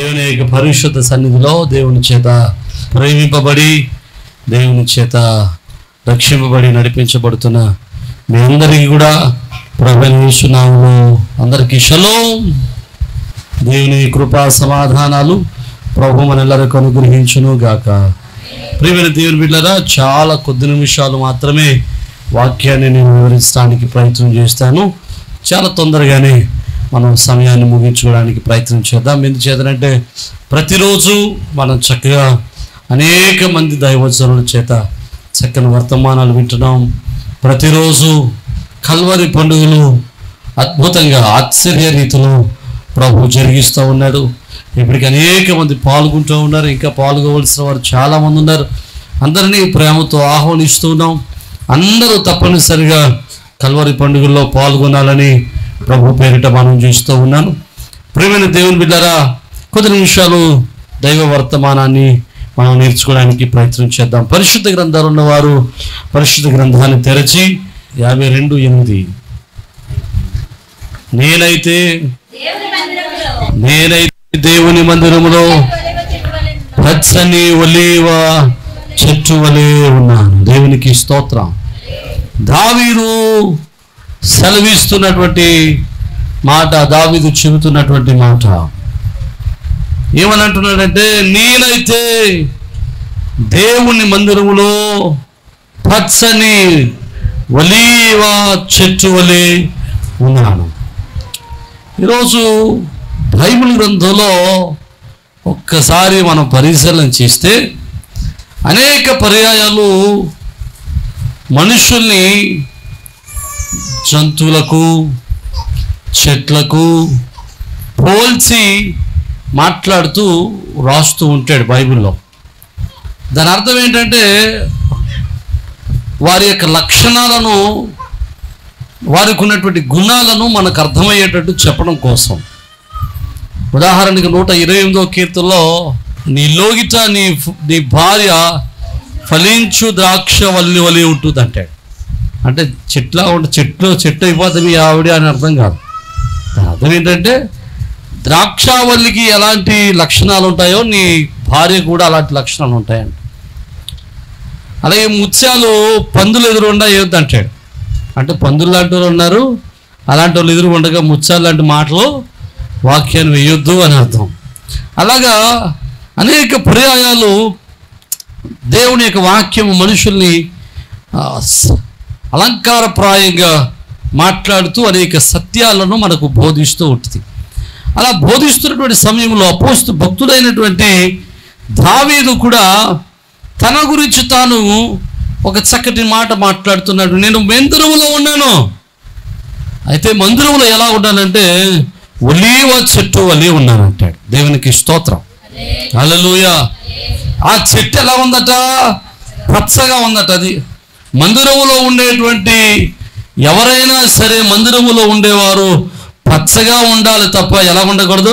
దేవుని యొక్క పరిశుద్ధ సన్నిధిలో దేవుని చేత ప్రేమింపబడి దేవుని చేత రక్షింపబడి నడిపించబడుతున్న మీ అందరికీ కూడా ప్రభువైన యేసు నామములో అందరికీ షలోమ్. దేవుని కృపా సమాధానాలు ప్రభు మనెల్లరికీ అనుగ్రహించును గాక. ప్రియమైన దేవుని బిడ్డలారా, చాలా కొద్ది నిమిషాలు మాత్రమే వాక్యాన్ని నేను వివరించడానికి ప్రయత్నం చేస్తాను. చాలా తొందరగానే మనం సమయాన్ని ముగించుకోవడానికి ప్రయత్నం చేద్దాం. ఎందుచేతనంటే ప్రతిరోజు మనం చక్కగా అనేక మంది దైవజనుల చేత చక్కని వర్తమానాలు వింటున్నాం. ప్రతిరోజు కల్వరి పండుగలు అద్భుతంగా ఆశ్చర్య రీతిలో ప్రభు జరిగిస్తూ ఉన్నాడు. ఇప్పటికి అనేక మంది పాల్గొంటూ ఉన్నారు. ఇంకా పాల్గొవలసిన వారు చాలామంది ఉన్నారు. అందరినీ ప్రేమతో ఆహ్వానిస్తూ ఉన్నాం. అందరూ తప్పనిసరిగా కల్వరి పండుగల్లో పాల్గొనాలని ప్రభు పేరిట మనం చూస్తూ ఉన్నాను. ప్రియమైన దేవుని బిడ్డలారా, కొద్ది నిమిషాలు దైవ వర్తమానాన్ని మనం నేర్చుకోవడానికి ప్రయత్నం చేద్దాం. పరిశుద్ధ గ్రంథాలు ఉన్నవారు పరిశుద్ధ గ్రంథాన్ని తెరచి 52:8 నేనైతే దేవుని మందిరములో పచ్చని ఒలీవ చెట్టు వలె ఉన్నాను. దేవునికి స్తోత్రం. దావీదు సెలవిస్తున్నటువంటి మాట, దావీదు చెబుతున్నటువంటి మాట ఏమని అంటున్నాడంటే, నేనైతే దేవుని మందిరములో పచ్చని ఒలీవ చెట్టు వలె ఉన్నాను. ఈరోజు బైబిల్ గ్రంథంలో ఒక్కసారి మనం పరిశీలన చేస్తే అనేక పర్యాయాలు మనుషుల్ని జంతువులకు చెట్లకు పోల్చి మాట్లాడుతూ రాస్తూ ఉంటాడు బైబిల్లో. దాని అర్థం ఏంటంటే వారి యొక్క లక్షణాలను, వారికి ఉన్నటువంటి గుణాలను మనకు అర్థమయ్యేటట్టు చెప్పడం కోసం. ఉదాహరణకి 128వ కీర్తనలో నీ లోగిట నీ భార్య ఫలించు ద్రాక్ష వల్లి వలి ఉంటుంది అంటాడు. అంటే చెట్టు అయిపోతుంది మీ ఆవిడ అని అర్థం కాదు. అర్థం ఏంటంటే ద్రాక్షావల్లికి ఎలాంటి లక్షణాలు ఉంటాయో నీ భార్య కూడా అలాంటి లక్షణాలు ఉంటాయంట. అలాగే ముత్యాలు పందులు ఎదురుండా వేయొద్దు అంటాడు. అంటే పందులు లాంటి వాళ్ళు ఉన్నారు, అలాంటి వాళ్ళు ఎదురు ఉండగా ముత్యాలు లాంటి మాటలు వాక్యాన్ని వేయొద్దు అని అర్థం. అలాగా అనేక పర్యాయాలు దేవుని యొక్క వాక్యం మనుషుల్ని అలంకారప్రాయంగా మాట్లాడుతూ అనేక సత్యాలను మనకు బోధిస్తూ ఉంటుంది. అలా బోధిస్తున్నటువంటి సమయంలో భక్తుడైనటువంటి దావీదు కూడా తన గురించి తాను ఒక చక్కటి మాట మాట్లాడుతున్నాడు. నేను మందిరములో ఉన్నాను. అయితే మందిరంలో ఎలా ఉన్నానంటే ఒలీవ చెట్టు వలె ఉన్నానంటాడు. దేవునికి స్తోత్రం. హల్లెలూయా. ఆ చెట్టు ఎలా ఉందట? పచ్చగా ఉందట. అది మందిరములో ఉండేటువంటి ఎవరైనా సరే మందిరములో ఉండేవారు పచ్చగా ఉండాలి తప్ప ఎలా ఉండకూడదు?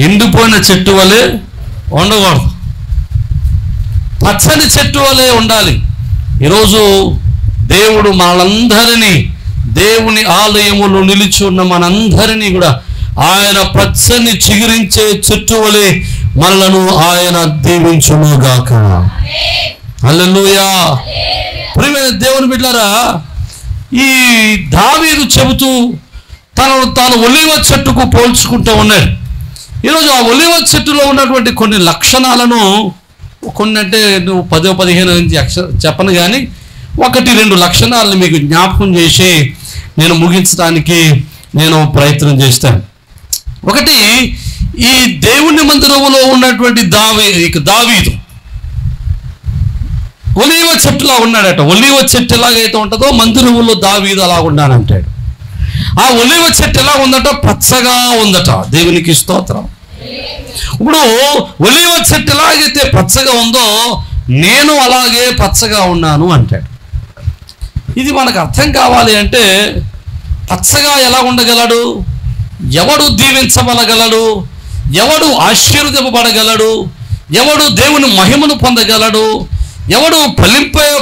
ఎండిపోయిన చెట్టు వలె ఉండకూడదు. పచ్చని చెట్టు వలె ఉండాలి. ఈరోజు దేవుడు మనందరినీ, దేవుని ఆలయములో నిలిచి ఉన్న మనందరినీ కూడా ఆయన పచ్చని చిగురించే చెట్టు వలె మనలను ఆయన దీవించును గాక. హల్లెలూయా. ప్రియమైన దేవుని బిడ్డలారా, ఈ దావీదు చెబుతూ తాను ఒలీవ చెట్టుకు పోల్చుకుంటూ ఉన్నాడు. ఈరోజు ఆ ఒలీవ చెట్టులో ఉన్నటువంటి కొన్ని లక్షణాలను, కొన్ని అంటే నువ్వు 10-15 చెప్పను కానీ 1-2 లక్షణాలను మీకు జ్ఞాపకం చేసి నేను ముగించడానికి నేను ప్రయత్నం చేస్తాను. ఒకటి, ఈ దేవుని మందిరములో ఉన్నటువంటి దావీదు ఒలీవ చెట్టులా ఉన్నాడట. ఒలీవ చెట్టు ఎలాగైతే ఉంటుందో మందిరములో దావీదు అలా ఉన్నానంటాడు. ఆ ఒలీవ చెట్టు ఎలా ఉందట? పచ్చగా ఉందట. దేవునికి స్తోత్రం. ఇప్పుడు ఒలీవ చెట్టు ఎలాగైతే పచ్చగా ఉందో నేను అలాగే పచ్చగా ఉన్నాను అంటాడు. ఇది మనకు అర్థం కావాలి అంటే పచ్చగా ఎలా ఉండగలడు? ఎవడు దీవించబడగలడు? ఎవడు ఆశీర్వదింపబడగలడు? ఎవడు దేవుని మహిమను పొందగలడు? ఎవడు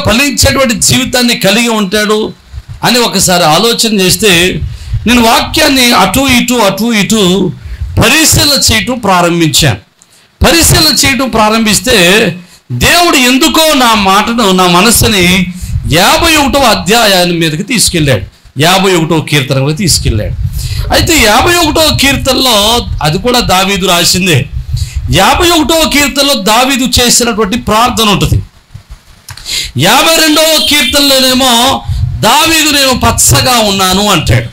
ఫలించేటువంటి జీవితాన్ని కలిగి ఉంటాడు అని ఒకసారి ఆలోచన చేస్తే, నేను వాక్యాన్ని అటు ఇటు పరిశీలన చేయటం ప్రారంభించాను. పరిశీలన చేయటం ప్రారంభిస్తే దేవుడు ఎందుకో నా మనస్సుని 51వ అధ్యాయాన్ని మీదకి తీసుకెళ్ళాడు. 51వ కీర్తనలో తీసుకెళ్ళాడు. అయితే 51వ కీర్తనలో అది కూడా దావీదు రాసిందే. 51వ కీర్తనలో దావీదు చేసినటువంటి ప్రార్థన ఉంటుంది. 52వ కీర్తనలోనేమో దావీదు నేను పచ్చగా ఉన్నాను అంటాడు.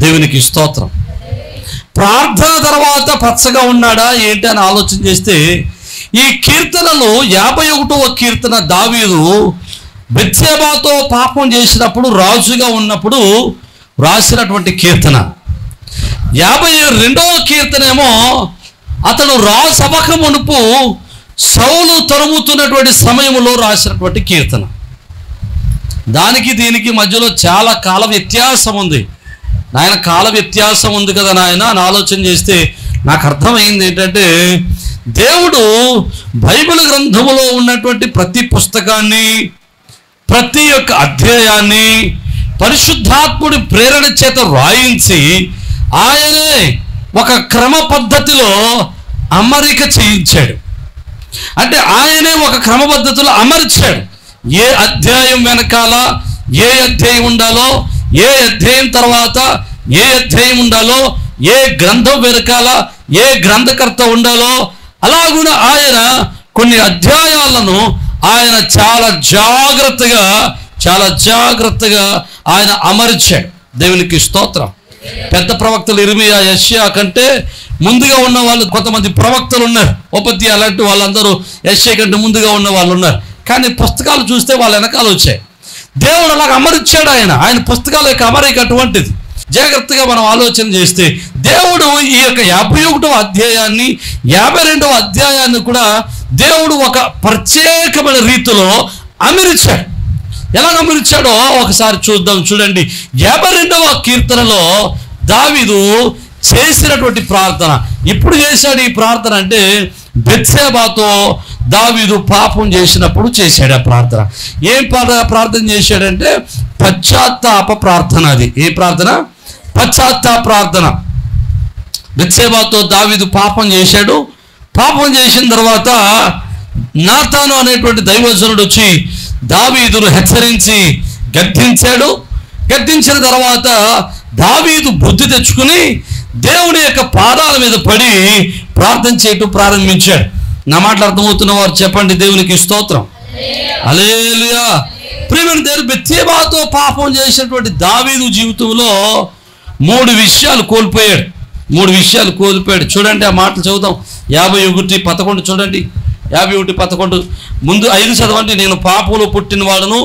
దేవునికి స్తోత్రం. ప్రార్థన తర్వాత పచ్చగా ఉన్నాడా ఏంటి అని ఆలోచన చేస్తే ఈ కీర్తనలో 51వ కీర్తన దావీదు బెత్షెబాతో పాపం చేసినప్పుడు రాజుగా ఉన్నప్పుడు రాసినటువంటి కీర్తన. 52వ కీర్తన ఏమో అతడు సభకు మునుపు సౌలు తరుముతున్నటువంటి సమయంలో రాసినటువంటి కీర్తన. దానికి దీనికి మధ్యలో చాలా కాల వ్యత్యాసం ఉంది. నాయన కాల వ్యత్యాసం ఉంది కదా నాయన అని ఆలోచన చేస్తే నాకు అర్థమైంది ఏంటంటే దేవుడు బైబిల్ గ్రంథములో ఉన్నటువంటి ప్రతి పుస్తకాన్ని, ప్రతి ఒక్క అధ్యాయాన్ని పరిశుద్ధాత్ముడి ప్రేరణ చేత రాయించి ఆయనే ఒక క్రమ పద్ధతిలో అమరిక చేయించాడు. అంటే ఆయనే ఒక క్రమ పద్ధతిలో అమర్చాడు. ఏ అధ్యాయం వెనకాల ఏ అధ్యాయం ఉండాలో, ఏ అధ్యాయం తర్వాత ఏ అధ్యాయం ఉండాలో, ఏ గ్రంథం వెనకాల ఏ గ్రంథకర్త ఉండాలో అలాగున ఆయన కొన్ని అధ్యాయాలను ఆయన చాలా జాగ్రత్తగా ఆయన అమర్చాడు. దేవునికి స్తోత్రం. పెద్ద ప్రవక్తలు ఇర్మియా, యెషయా కంటే ముందుగా ఉన్న వాళ్ళు కొంతమంది ప్రవక్తలు ఉన్నారు. ఓపద్య అలాంటి వాళ్ళందరూ యెషయా కంటే ముందుగా ఉన్న వాళ్ళు ఉన్నారు. కానీ పుస్తకాలు చూస్తే వాళ్ళ వెనకాల వచ్చాయి. దేవుడు అలాగ అమర్చాడు. ఆయన పుస్తకాల యొక్క అమరిక అటువంటిది. జాగ్రత్తగా మనం ఆలోచన చేస్తే దేవుడు ఈ యొక్క 51వ అధ్యాయాన్ని 52వ అధ్యాయాన్ని కూడా దేవుడు ఒక ప్రత్యేకమైన రీతిలో అమర్చాడు. ఎలా అమర్చాడో ఒకసారి చూద్దాం. చూడండి, 52వ కీర్తనలో దావీదు చేసినటువంటి ప్రార్థన. ఇప్పుడు చేశాడు ఈ ప్రార్థన అంటే బెత్షెబాతో దావీదు పాపం చేసినప్పుడు చేశాడు ఆ ప్రార్థన. ఏం ప్రార్థన చేశాడంటే పశ్చాత్తాప ప్రార్థన. అది ఏ ప్రార్థన? పశ్చాత్తాప ప్రార్థన. బెత్షెబాతో దావీదు పాపం చేశాడు. పాపం చేసిన తర్వాత నాతాను అనేటువంటి దైవజనుడు వచ్చి దావీదును హెచ్చరించి గద్దించాడు. గద్దించిన తర్వాత దావీదు బుద్ధి తెచ్చుకుని దేవుని యొక్క పాదాల మీద పడి ప్రార్థన చేయటం ప్రారంభించాడు. నా మాటలు అర్థమవుతున్న వారు చెప్పండి దేవునికి స్తోత్రం. హల్లెలూయా. ప్రియమైన దేవుడు, బెత్షెబాతో పాపం చేసినటువంటి దావీదు జీవితంలో 3 విషయాలు కోల్పోయాడు. 3 విషయాలు కోల్పోయాడు. చూడండి, ఆ మాటలు చదువుదాం. 51:11 చూడండి. 51:11 ముందు 5 చదవండి. నేను పాపంలో పుట్టిన వాడును,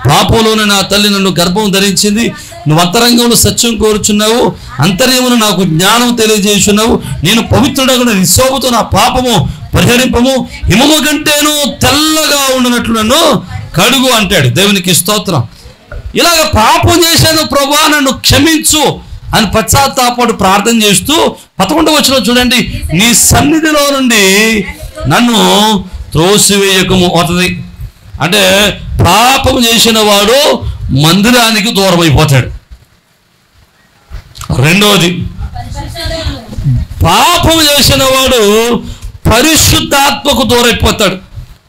పాపంలోనే నా తల్లి నన్ను గర్భం ధరించింది. నువ్వు అంతరంగంలో సత్యం కోరుచున్నావు, అంతర్యమును నాకు జ్ఞానం తెలియజేస్తున్నావు. నేను పవిత్రుడగున నిస్సోపుతో నా పాపము పరిహరింపము, హిమము కంటేను తెల్లగా ఉండనట్లు నన్ను కడుగు అంటాడు. దేవునికి స్తోత్రం. ఇలాగ పాపం చేశాను ప్రభువా, నన్ను క్షమించు అని పశ్చాత్తాపడు ప్రార్థన చేస్తూ 11వ వచనం చూడండి. నీ సన్నిధిలో నుండి నన్ను త్రోసివేయకము అవుతుంది. అంటే పాపం చేసిన వాడు మందిరానికి దూరం అయిపోతాడు. రెండవది, పాపం చేసిన వాడు పరిశుద్ధాత్మకు దూరైపోతాడు,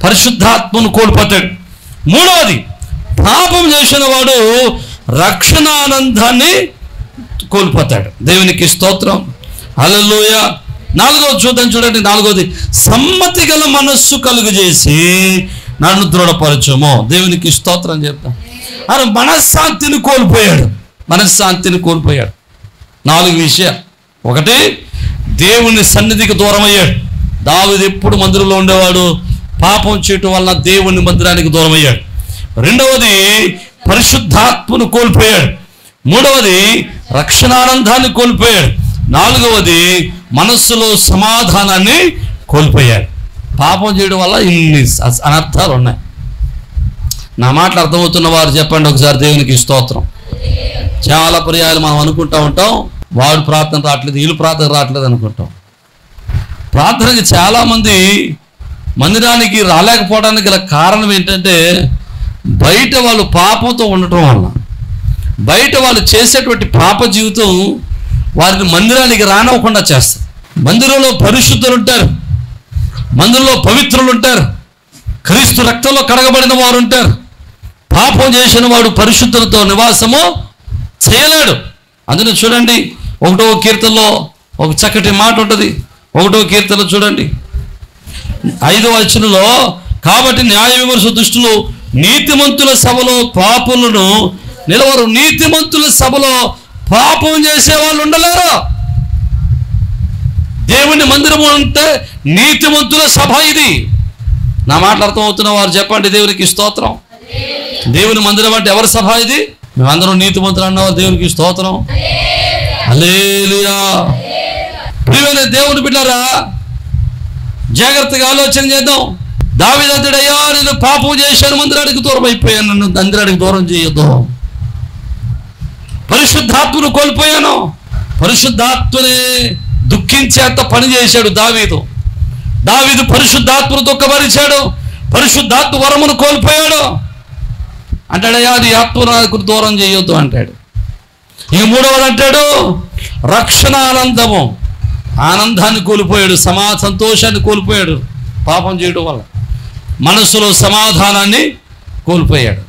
పరిశుద్ధాత్మను కోల్పోతాడు. మూడవది, పాపం చేసిన వాడు రక్షణానందాన్ని కోల్పోతాడు. దేవునికి స్తోత్రం. హల్లెలూయా. 4వది చూద్దాం. చూడండి, 4వది, సమ్మతి గల మనస్సు కలుగజేసి నన్ను దృఢపరచుము. దేవునికి స్తోత్రం చెప్తాం. ఆయన మనశ్శాంతిని కోల్పోయాడు. 4 విషయాలు. 1, దేవుని సన్నిధికి దూరం అయ్యాడు. దావీదు ఎప్పుడు మందిరంలో ఉండేవాడు, పాపం చేయటం వల్ల దేవుని మందిరానికి దూరం అయ్యాడు. 2వది, పరిశుద్ధాత్మను కోల్పోయాడు. 3వది, రక్షణానందాన్ని కోల్పోయాడు. 4వది, మనస్సులో సమాధానాన్ని కోల్పోయాడు. పాపం చేయడం వల్ల ఇన్ని అనర్థాలు ఉన్నాయి. నా మాటలు అర్థమవుతున్న వారు చెప్పండి ఒకసారి దేవునికి స్తోత్రం. చాలా పర్యాయాలు మనం అనుకుంటా ఉంటాం, వాడు ప్రార్థన రావట్లేదు, వీళ్ళు ప్రార్థన రావట్లేదు అనుకుంటాం. ప్రార్థనకి చాలామంది మందిరానికి రాలేకపోవడానికి గల కారణం ఏంటంటే బయట వాళ్ళు పాపంతో ఉండటం వల్ల, బయట వాళ్ళు చేసేటువంటి పాప జీవితం వారిని మందిరానికి రానివ్వకుండా చేస్తారు. మందిరంలో పరిశుద్ధులు ఉంటారు, మందిరంలో పవిత్రులు ఉంటారు, క్రీస్తు రక్తంలో కడగబడిన వారు ఉంటారు. పాపం చేసిన వాడు పరిశుద్ధులతో నివాసము చేయలేడు. అందులో చూడండి 1వ కీర్తనలో ఒక చక్కటి మాట ఉంటుంది. 1వ కీర్తన చూడండి 5వ వచనంలో, కాబట్టి న్యాయ విమర్శ దుష్టులు నీతిమంతుల సభలో పాపులను నిలవరు. నీతిమంతుల సభలో పాపం చేసే వాళ్ళు ఉండలేరు. దేవుని మందిరము అంటే నీతిమంతుల సభ. ఇది నా మాటలు అర్థమవుతున్న వారు చెప్పండి, దేవునికి స్తోత్రం. దేవుని మందిరం అంటే ఎవరి సభ ఇది? మేమందరం నీతిమంతులు అన్నవారు, దేవునికి స్తోత్రం. హల్లెలూయా. ప్రియమైన దేవుని బిడ్డలారా, జాగ్రత్తగా ఆలోచన చేద్దాం. దావీదు అంటాడు, అయ్యా నేను పాపం చేశాను, మందిరానికి దూరం అయిపోయాను, నన్ను మందిరానికి దూరం చేయొద్దు. పరిశుద్ధాత్మను కోల్పోయాను. పరిశుద్ధాత్మని దుఃఖించేంత పని చేశాడు దావీదు. దావీదు పరిశుద్ధాత్మను దుఃఖపరిచాడు, పరిశుద్ధాత్మ వరమును కోల్పోయాడు. అంటాడయ్యా నీ ఆత్మ నాకు దూరం చేయొద్దు అంటాడు. ఇక 3వది అంటాడు రక్షణ ఆనందము. ఆనందాన్ని కోల్పోయాడు, సంతోషాన్ని కోల్పోయాడు పాపం చేయడం వల్ల. మనసులో సమాధానాన్ని కోల్పోయాడు.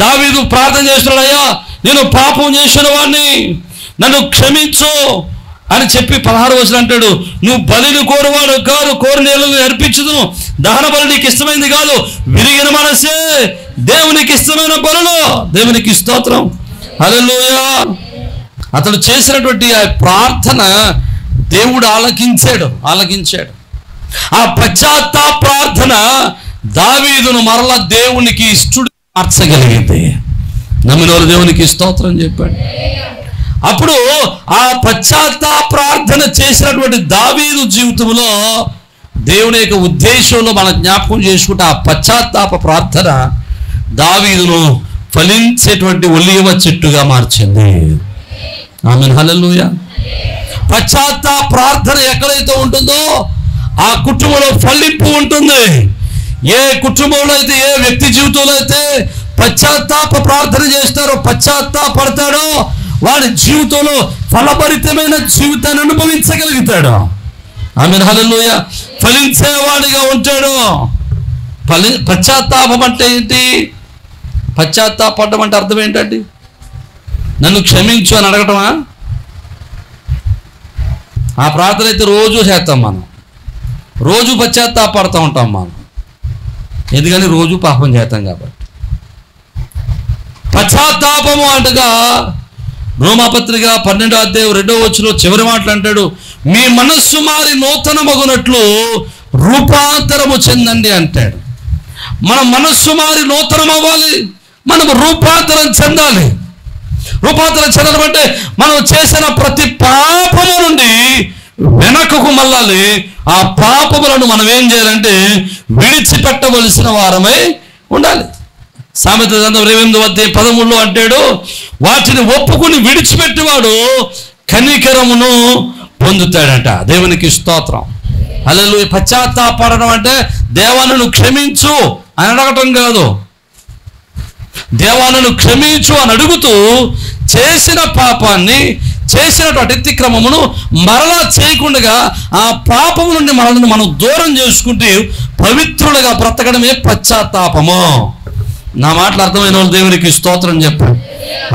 దావీదు ప్రార్థన చేస్తున్నాడు, అయ్యా నేను పాపం చేసిన వాడిని, నన్ను క్షమించు అని చెప్పి 16వ వచనం అంటాడు, నువ్వు బలిని కోరువాడు కాదు, కోరి నీళ్ళను అర్పించదు, దహన బలి నీకు ఇష్టమైంది కాదు, విరిగిన మనసే దేవునికి ఇష్టమైన బలులు. దేవునికి స్తోత్రం. హల్లెలూయా. అతడు చేసినటువంటి ఆ ప్రార్థన దేవుడు ఆలకించాడు. ఆ పశ్చాత్తాప ప్రార్థన దావీదును మరలా దేవునికి ఇష్టడు మార్చగలిగింది. నమ్మినవారు దేవునికి స్తోత్రం చెప్పాడు. అప్పుడు ఆ పశ్చాత్తాప ప్రార్థన చేసినటువంటి దావీదు జీవితంలో దేవుని యొక్క ఉద్దేశంలో మనం జ్ఞాపకం చేసుకుంటే ఆ పశ్చాత్తాప ప్రార్థన దావీదును ఫలించేటువంటి ఒలీవ చెట్టుగా మార్చింది. ఆమేన్. హల్లెలూయా. పశ్చాత్తాప ప్రార్థన ఎక్కడైతే ఉంటుందో ఆ కుటుంబంలో ఫలింపు ఉంటుంది. ఏ కుటుంబంలో అయితే, ఏ వ్యక్తి జీవితంలో అయితే పశ్చాత్తాప ప్రార్థన చేస్తారో, పశ్చాత్తాపడతాడో, వాడి జీవితంలో ఫలభరితమైన జీవితాన్ని అనుభవించగలుగుతాడు. ఆమేన్. హల్లెలూయా. ఫలించేవాడిగా ఉంటాడు. పశ్చాత్తాపం అంటే ఏంటి? పశ్చాత్తాపడడం అంటే అర్థం ఏంటండి? నన్ను క్షమించు అని అడగటమా? ఆ ప్రార్థన అయితే రోజు చేస్తాం మనం, రోజు పశ్చాత్తాపడుతూ ఉంటాం మనం. ఎందుకని రోజు పాపం చేస్తాం కాబట్టి. పశ్చాత్తాపము అంటగా రోమాపత్రిక 12వ అధ్యాయం 2వ వచనంలో చివరి మాటలు అంటాడు, మీ మనస్సు మారి నూతనమగునట్లు రూపాంతరము చెందండి అంటాడు. మన మనస్సు మారి నూతనం అవ్వాలి, మనం రూపాంతరం చెందాలి. రూపాంతరం చెందడం అంటే మనం చేసిన ప్రతి పాపము నుండి వెనకకు మళ్ళాలి. ఆ పాపములను మనం ఏం చేయాలంటే విడిచిపెట్టవలసిన వారమై ఉండాలి. సామెత 8వ అధ్యాయం 13లో అంటాడు, వాటిని ఒప్పుకుని విడిచిపెట్టేవాడు కనికరమును పొందుతాడట. దేవునికి స్తోత్రం. హల్లెలూయా. పశ్చాత్తాపడడం అంటే దేవాలను క్షమించు అని అడగటం కాదు. దేవాలను క్షమించు అని అడుగుతూ చేసిన పాపాన్ని, చేసినటువంటి అతిక్రమమును మరలా చేయకుండా ఆ పాపము నుండి మనల్ని మనం దూరం చేసుకుంటూ పవిత్రులుగా బ్రతకడమే పశ్చాత్తాపము. నా మాటలు అర్థమైన వాళ్ళు దేవునికి స్తోత్రం చెప్పండి.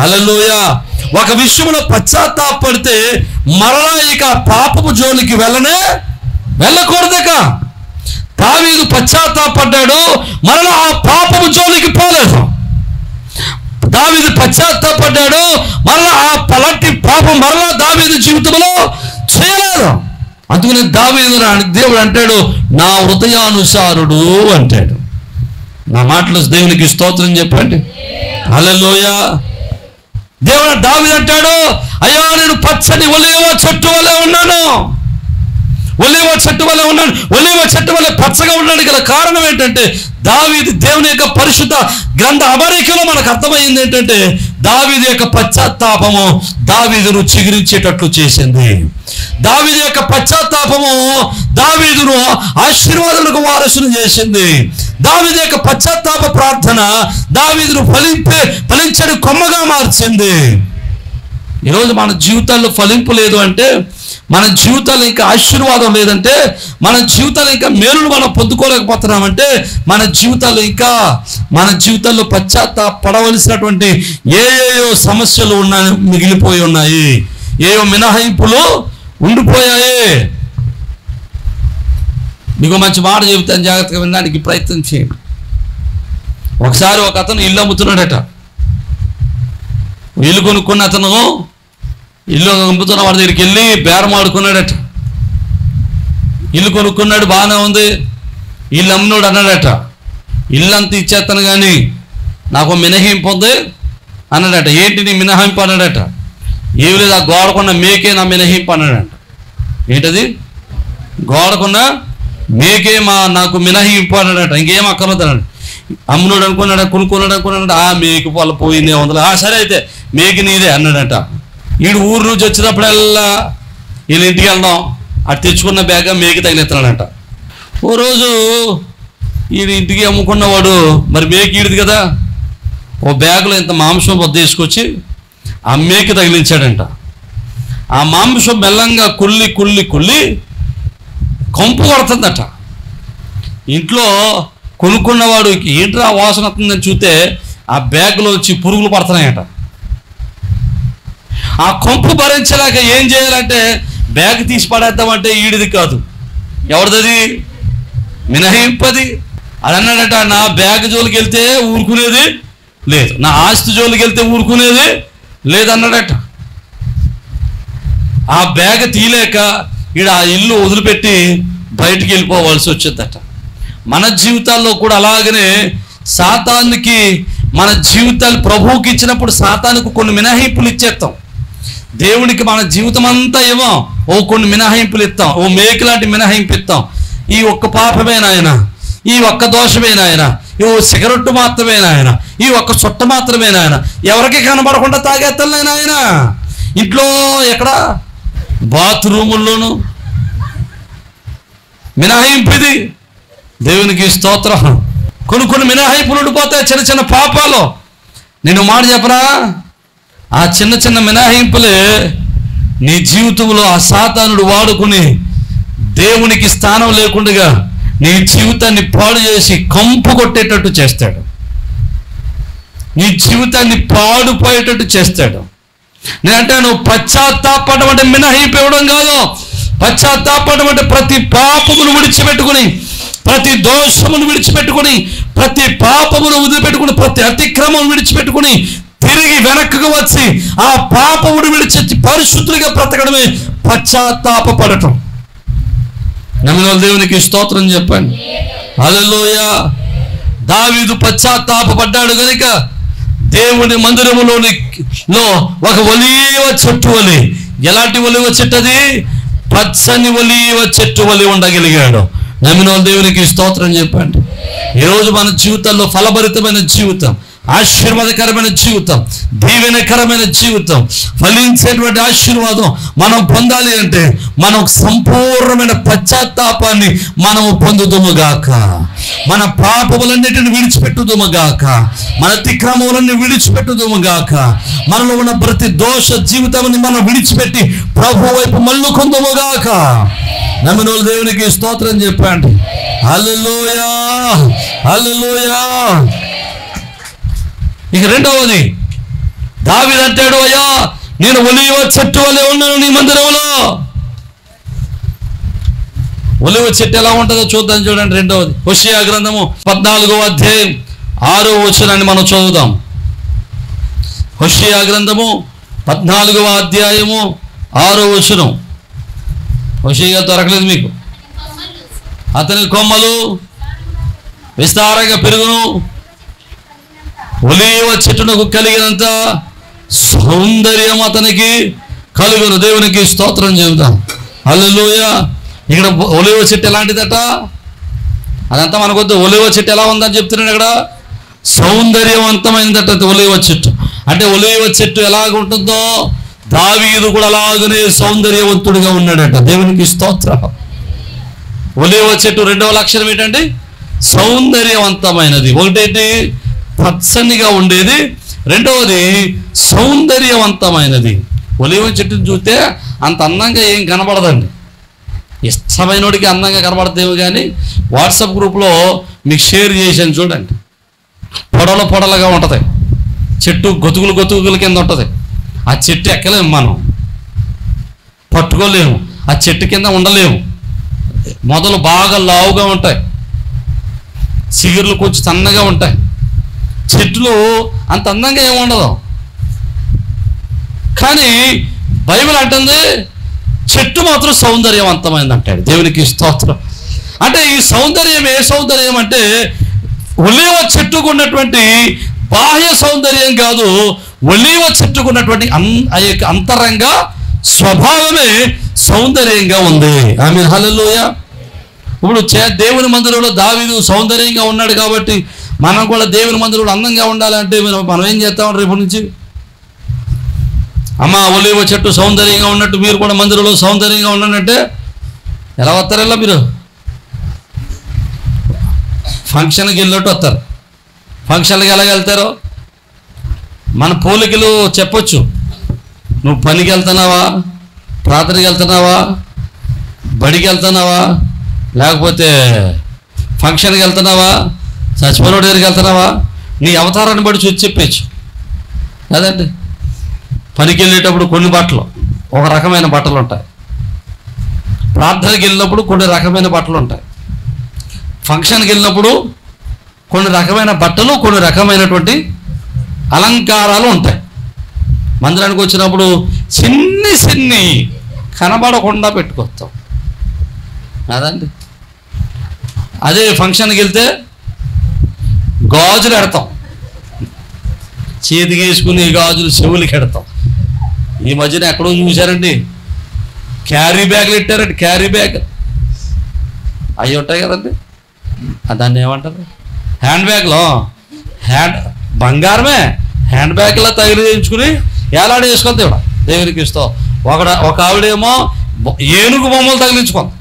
హల్లెలూయా. ఒక విషయంలో పశ్చాత్తాపడితే మరలా ఇక పాపపు జోలికి వెళ్ళకూడదక. దావీదు పశ్చాత్తాపడ్డాడు, మరలా ఆ పాపపు జోలికి పోలేదు. దావీదు పశ్చాత్తాపడ్డాడు, మరలా ఆ పలటి పాపం మరలా దావీదు జీవితంలో చేయలేదు. అందుకని దేవుడు అంటాడు, నా హృదయానుసారుడు అంటాడు. నా మాటలు దేవునికి స్తోత్రం చెప్పండి. హల్లెలూయా. దావీదు అంటాడు, అయ్యా నేను పచ్చని ఒలీవ చెట్టు వలె ఉన్నాను, ఒలీవ చెట్టు వలె ఉన్నాడు. ఒలీవ చెట్టు వలె పచ్చగా ఉన్నాడు. గల కారణం ఏంటంటే దావీదు దేవుని యొక్క పరిశుద్ధ గ్రంథ అమరికలో మనకు అర్థమైంది ఏంటంటే దావీదు యొక్క పశ్చాత్తాపము దావీదును చిగురించేటట్లు చేసింది. దావీదు యొక్క పశ్చాత్తాపము దావీదును ఆశీర్వాదాలకు వారసును చేసింది. దావీదు యొక్క పశ్చాత్తాప ప్రార్థన దావీదును ఫలించని కొమ్మగా మార్చింది. ఈరోజు మన జీవితాల్లో ఫలింపు లేదు అంటే మన జీవితాలు ఇంకా ఆశీర్వాదం లేదంటే, మన జీవితాలు ఇంకా మేలును మనం పొందుకోలేకపోతున్నామంటే, మన జీవితాల్లో పశ్చాత్తాపడవలసినటువంటి ఏయో సమస్యలు మిగిలిపోయి ఉన్నాయి, ఏవో మినహాయింపులు ఉండిపోయాయి. మీకు మంచి మాట చెబుతాను, జాగ్రత్తగా వినడానికి ప్రయత్నం చేయండి. ఒకసారి ఒక అతను ఇల్లు అమ్ముతున్నాడట. ఇల్లు కొనుక్కున్న అతను ఇల్లు అమ్ముతున్న వాడి దగ్గరికి వెళ్ళి బేరం ఆడుకున్నాడట. ఇల్లు కొనుక్కున్నాడు, బాగానే ఉంది. ఇల్లు అమ్మినోడు అన్నాడట, ఇల్లు అంతా ఇచ్చేస్తాను కానీ నాకు మినహాయింపు ఉంది అన్నాడట. ఏంటి నీ మినహాయింపు అన్నాడట. ఏమి లేదు, ఆ గోడకున్న మేకే నా మినహాయింపు అన్నాడట. ఏంటది? గోడకున్న మేకే నాకు మినహాయింపు అన్నాడట. ఇంకేం అక్కర్లేదు అన్నాడు. అమ్మునోడు కొనుక్కున్నాడు అనుకున్నాడు. ఆ మేకు పొల పోయిందే వందలు. సరే అయితే మేకి నీదే అన్నాడట. వీడు ఊరు నుంచి వచ్చినప్పుడల్లా వీళ్ళ ఇంటికి వెళ్దాం, అటు తెచ్చుకున్న బ్యాగ్ మేకి తగిలిస్తున్నాడంట. ఓ రోజు వీడి ఇంటికి అమ్ముకున్నవాడు మరి మేకి ఈడిది కదా, ఓ బ్యాగులో ఇంత మాంసం బొద్ద తీసుకొచ్చి ఆ మేకి తగిలించాడంట. ఆ మాంసం మెల్లంగా కుళ్ళి కంపు కొడుతుందట. ఇంట్లో కొనుక్కున్నవాడు ఏంట్రా వాసన వస్తుందని చూస్తే ఆ బ్యాగ్లో వచ్చి పురుగులు పడుతున్నాయట. ఆ కంపు భరించలేక ఏం చేయాలంటే బ్యాగ్ తీసి పడేద్దామంటే ఈడిది కాదు, ఎవరిది? మినహాయింపది. అది అన్నాడట, నా బ్యాగ్ జోలికి వెళ్తే ఊరుకునేది లేదు, నా ఆస్తి జోలికి వెళ్తే ఊరుకునేది లేదన్నాడట. ఆ బ్యాగ్ తీయలేక ఈడ ఆ ఇల్లు వదిలిపెట్టి బయటికి వెళ్ళిపోవాల్సి వచ్చిందట. మన జీవితాల్లో కూడా అలాగనే సాతానికి మన జీవితాలు ప్రభువుకి ఇచ్చినప్పుడు సాతానికి కొన్ని మినహాయింపులు ఇచ్చేస్తాం. దేవునికి మన జీవితం అంతా ఏమో కొన్ని మినహాయింపులు ఇస్తాం, మేకు లాంటి మినహాయింపు ఇస్తాం. ఈ ఒక్క పాపమే నాయన, ఈ ఒక్క దోషమే నాయన, ఈ సిగరెట్టు మాత్రమే నాయన, ఈ ఒక్క చుట్ట మాత్రమే నాయన, ఎవరికి కనబడకుండా తాగేస్తాను నాయన. ఇంట్లో ఎక్కడ? బాత్రూముల్లోనూ మినహాయింపు. ఇది దేవునికి స్తోత్రం. కొన్ని మినహాయింపులు ఉండిపోతాయి, చిన్న చిన్న పాపాలు. నేను మాట చెప్పరా, ఆ చిన్న మినహాయింపులే నీ జీవితంలో ఆ సాతానుడు వాడుకుని దేవునికి స్థానం లేకుండా నీ జీవితాన్ని పాడు చేసి కంపు కొట్టేటట్టు చేస్తాడు, నీ జీవితాన్ని పాడుపోయేటట్టు చేస్తాడు. నేనంటే నువ్వు పశ్చాత్తాపడడం అంటే మినహాయింపు ఇవ్వడం కాదు. పశ్చాత్తాపడడం అంటే ప్రతి పాపమును విడిచిపెట్టుకుని, ప్రతి దోషమును విడిచిపెట్టుకుని, ప్రతి పాపమును వదిలిపెట్టుకుని, ప్రతి అతిక్రమం విడిచిపెట్టుకుని తిరిగి వెనక్కు వచ్చి ఆ పాపమును విడిచి పరిశుద్ధులుగా బ్రతకడమే పశ్చాత్తాపడటం. నమ్మిన దేవునికి స్తోత్రం చెప్పండి. హల్లెలూయా. దావీదు పశ్చాత్తాపడ్డాడు కనుక దేవుని మందిరములో ఒక ఒలీవ చెట్టు వలె, ఎలాంటి ఒలీవ చెట్టు? అది పచ్చని ఒలీవ చెట్టు వలె ఉండగలిగాడు. నమ్మిన దేవునికి స్తోత్రం చెప్పండి. ఈరోజు మన జీవితాల్లో ఫలభరితమైన జీవితం, ఆశీర్వాదకరమైన జీవితం, దీవెనకరమైన జీవితం, ఫలించేటువంటి ఆశీర్వాదం మనం పొందాలి అంటే మనం సంపూర్ణమైన పశ్చాత్తాపాన్ని మనము పొందుదుముగాక. మన పాపములన్నిటిని విడిచిపెట్టుదుముగాక, మన అతిక్రమములన్నీ విడిచిపెట్టుదుముగాక, మనలో ఉన్న ప్రతి దోష జీవితాన్ని మనం విడిచిపెట్టి ప్రభు వైపు మళ్ళుకుందుముగాక. నమ్మిన దేవునికి స్తోత్రం చెప్పండి. హల్లెలూయా, హల్లెలూయా. ఇక రెండవది, దావీదు అంటాడు, అయ్యా నేను ఒలీవ చెట్టు వలె ఉన్నాను నీ మందిరంలో. ఒలీవ చెట్టు ఎలా ఉంటుందో చూద్దాం. చూడండి రెండవది, హోషేయ గ్రంథము 14వ అధ్యాయం 6వ వచనాన్ని మనం చదువుదాం. హోషేయ గ్రంథము 14వ అధ్యాయము 6వ వచనం. హోషేయ దొరకలేదు మీకు. అతని కొమ్మలు విస్తారంగా పెరుగును, ఒలీవ చెట్టునకు కలిగినంత సౌందర్యం అతనికి కలుగును. దేవునికి స్తోత్రం చెబుదాం. హల్లెలూయా. ఇక్కడ ఒలీవ చెట్టు ఎలాంటిదట? అదంతా మనకొద్దు. ఒలీవ చెట్టు ఎలా ఉందని చెప్తున్నాడు ఇక్కడ. సౌందర్యవంతమైనదట ఒలీవ చెట్టు. అంటే ఒలీవ చెట్టు ఎలాగుంటుందో దావీదు కూడా అలాగనే సౌందర్యవంతుడిగా ఉన్నాడట. దేవునికి స్తోత్రం. ఒలీవ చెట్టు రెండవ లక్షణం ఏంటంటే సౌందర్యవంతమైనది. ఒకటేంటి? పచ్చనిగా ఉండేది. రెండవది సౌందర్యవంతమైనది. ఒలీవ చెట్టును చూస్తే అంత అందంగా ఏం కనబడదండి. ఇష్టమైనోడికి అందంగా కనబడదేమో కానీ వాట్సాప్ గ్రూప్లో మీకు షేర్ చేశాను చూడండి, పొడలుగా ఉంటుంది, చెట్టు గొతుకుల కింద ఉంటుంది. ఆ చెట్టు ఎక్కలేము, మనం పట్టుకోలేము, ఆ చెట్టు కింద ఉండలేము. మొదలు బాగా లావుగా ఉంటాయి, చిగుర్లు కొంచెం సన్నగా ఉంటాయి. చెట్లు అంత అందంగా ఏమి ఉండదు. కానీ బైబిల్ అంటుంది చెట్టు మాత్రం సౌందర్యవంతమైంది అంటాడు. దేవునికి స్తోత్రం. అంటే ఈ సౌందర్యం ఏ సౌందర్యం అంటే ఒలీవ చెట్టుకు ఉన్నటువంటి బాహ్య సౌందర్యం కాదు, ఒలీవ చెట్టుకు ఉన్నటువంటి అంతరంగ స్వభావమే సౌందర్యంగా ఉంది. ఆమేన్, హల్లెలూయా. ఇప్పుడు దేవుని మందిరంలో దావీదు సౌందర్యంగా ఉన్నాడు కాబట్టి మనం కూడా దేవుని మందిరంలో అందంగా ఉండాలంటే మనం ఏం చేస్తాం? రేపు నుంచి అమ్మ ఒలీవ చెట్టు సౌందర్యంగా ఉన్నట్టు మీరు కూడా మందిరంలో సౌందర్యంగా ఉండాలంటే ఎలా వస్తారు? ఎలా మీరు ఫంక్షన్కి వెళ్ళినట్టు వస్తారు. ఫంక్షన్కి ఎలాగ వెళ్తారో మన పోలికలు చెప్పొచ్చు. నువ్వు పనికి వెళ్తున్నావా, ప్రార్థనకి వెళ్తున్నావా, బడికి వెళ్తున్నావా, లేకపోతే ఫంక్షన్కి వెళ్తున్నావా, చచ్చిపోయినోడి దగ్గరికి వెళ్తున్నావా, నీ అవతారాన్ని బట్టి చూసి చెప్పచ్చు కదండి. పనికి వెళ్ళేటప్పుడు కొన్ని బట్టలు, ఒక రకమైన బట్టలు ఉంటాయి. ప్రార్థనకి వెళ్ళినప్పుడు కొన్ని రకమైన బట్టలు ఉంటాయి. ఫంక్షన్కి వెళ్ళినప్పుడు కొన్ని రకమైన బట్టలు, కొన్ని రకమైనటువంటి అలంకారాలు ఉంటాయి. మందిరానికి వచ్చినప్పుడు చిన్ని కనబడకుండా పెట్టుకొస్తాం అదండి. అదే ఫంక్షన్కి వెళ్తే గాజులు ఎడతాం, చేతికి వేసుకుని గాజులు చెవులకి ఎడతాం. ఈ మధ్యన ఎక్కడో చూశారండి, క్యారీ బ్యాగ్లు పెట్టారండి. క్యారీ బ్యాగ్ అవి ఉంటాయి కదండి, దాన్ని ఏమంటారు? హ్యాండ్ బ్యాగ్లో బంగారమే హ్యాండ్ బ్యాగ్లో తగిలి చేయించుకుని ఏలాడ వేసుకుంది. ఇవిడ దేవునికి ఇస్తాం. ఒక ఆవిడేమో ఏనుగు బొమ్మలు తగిలించుకుంది.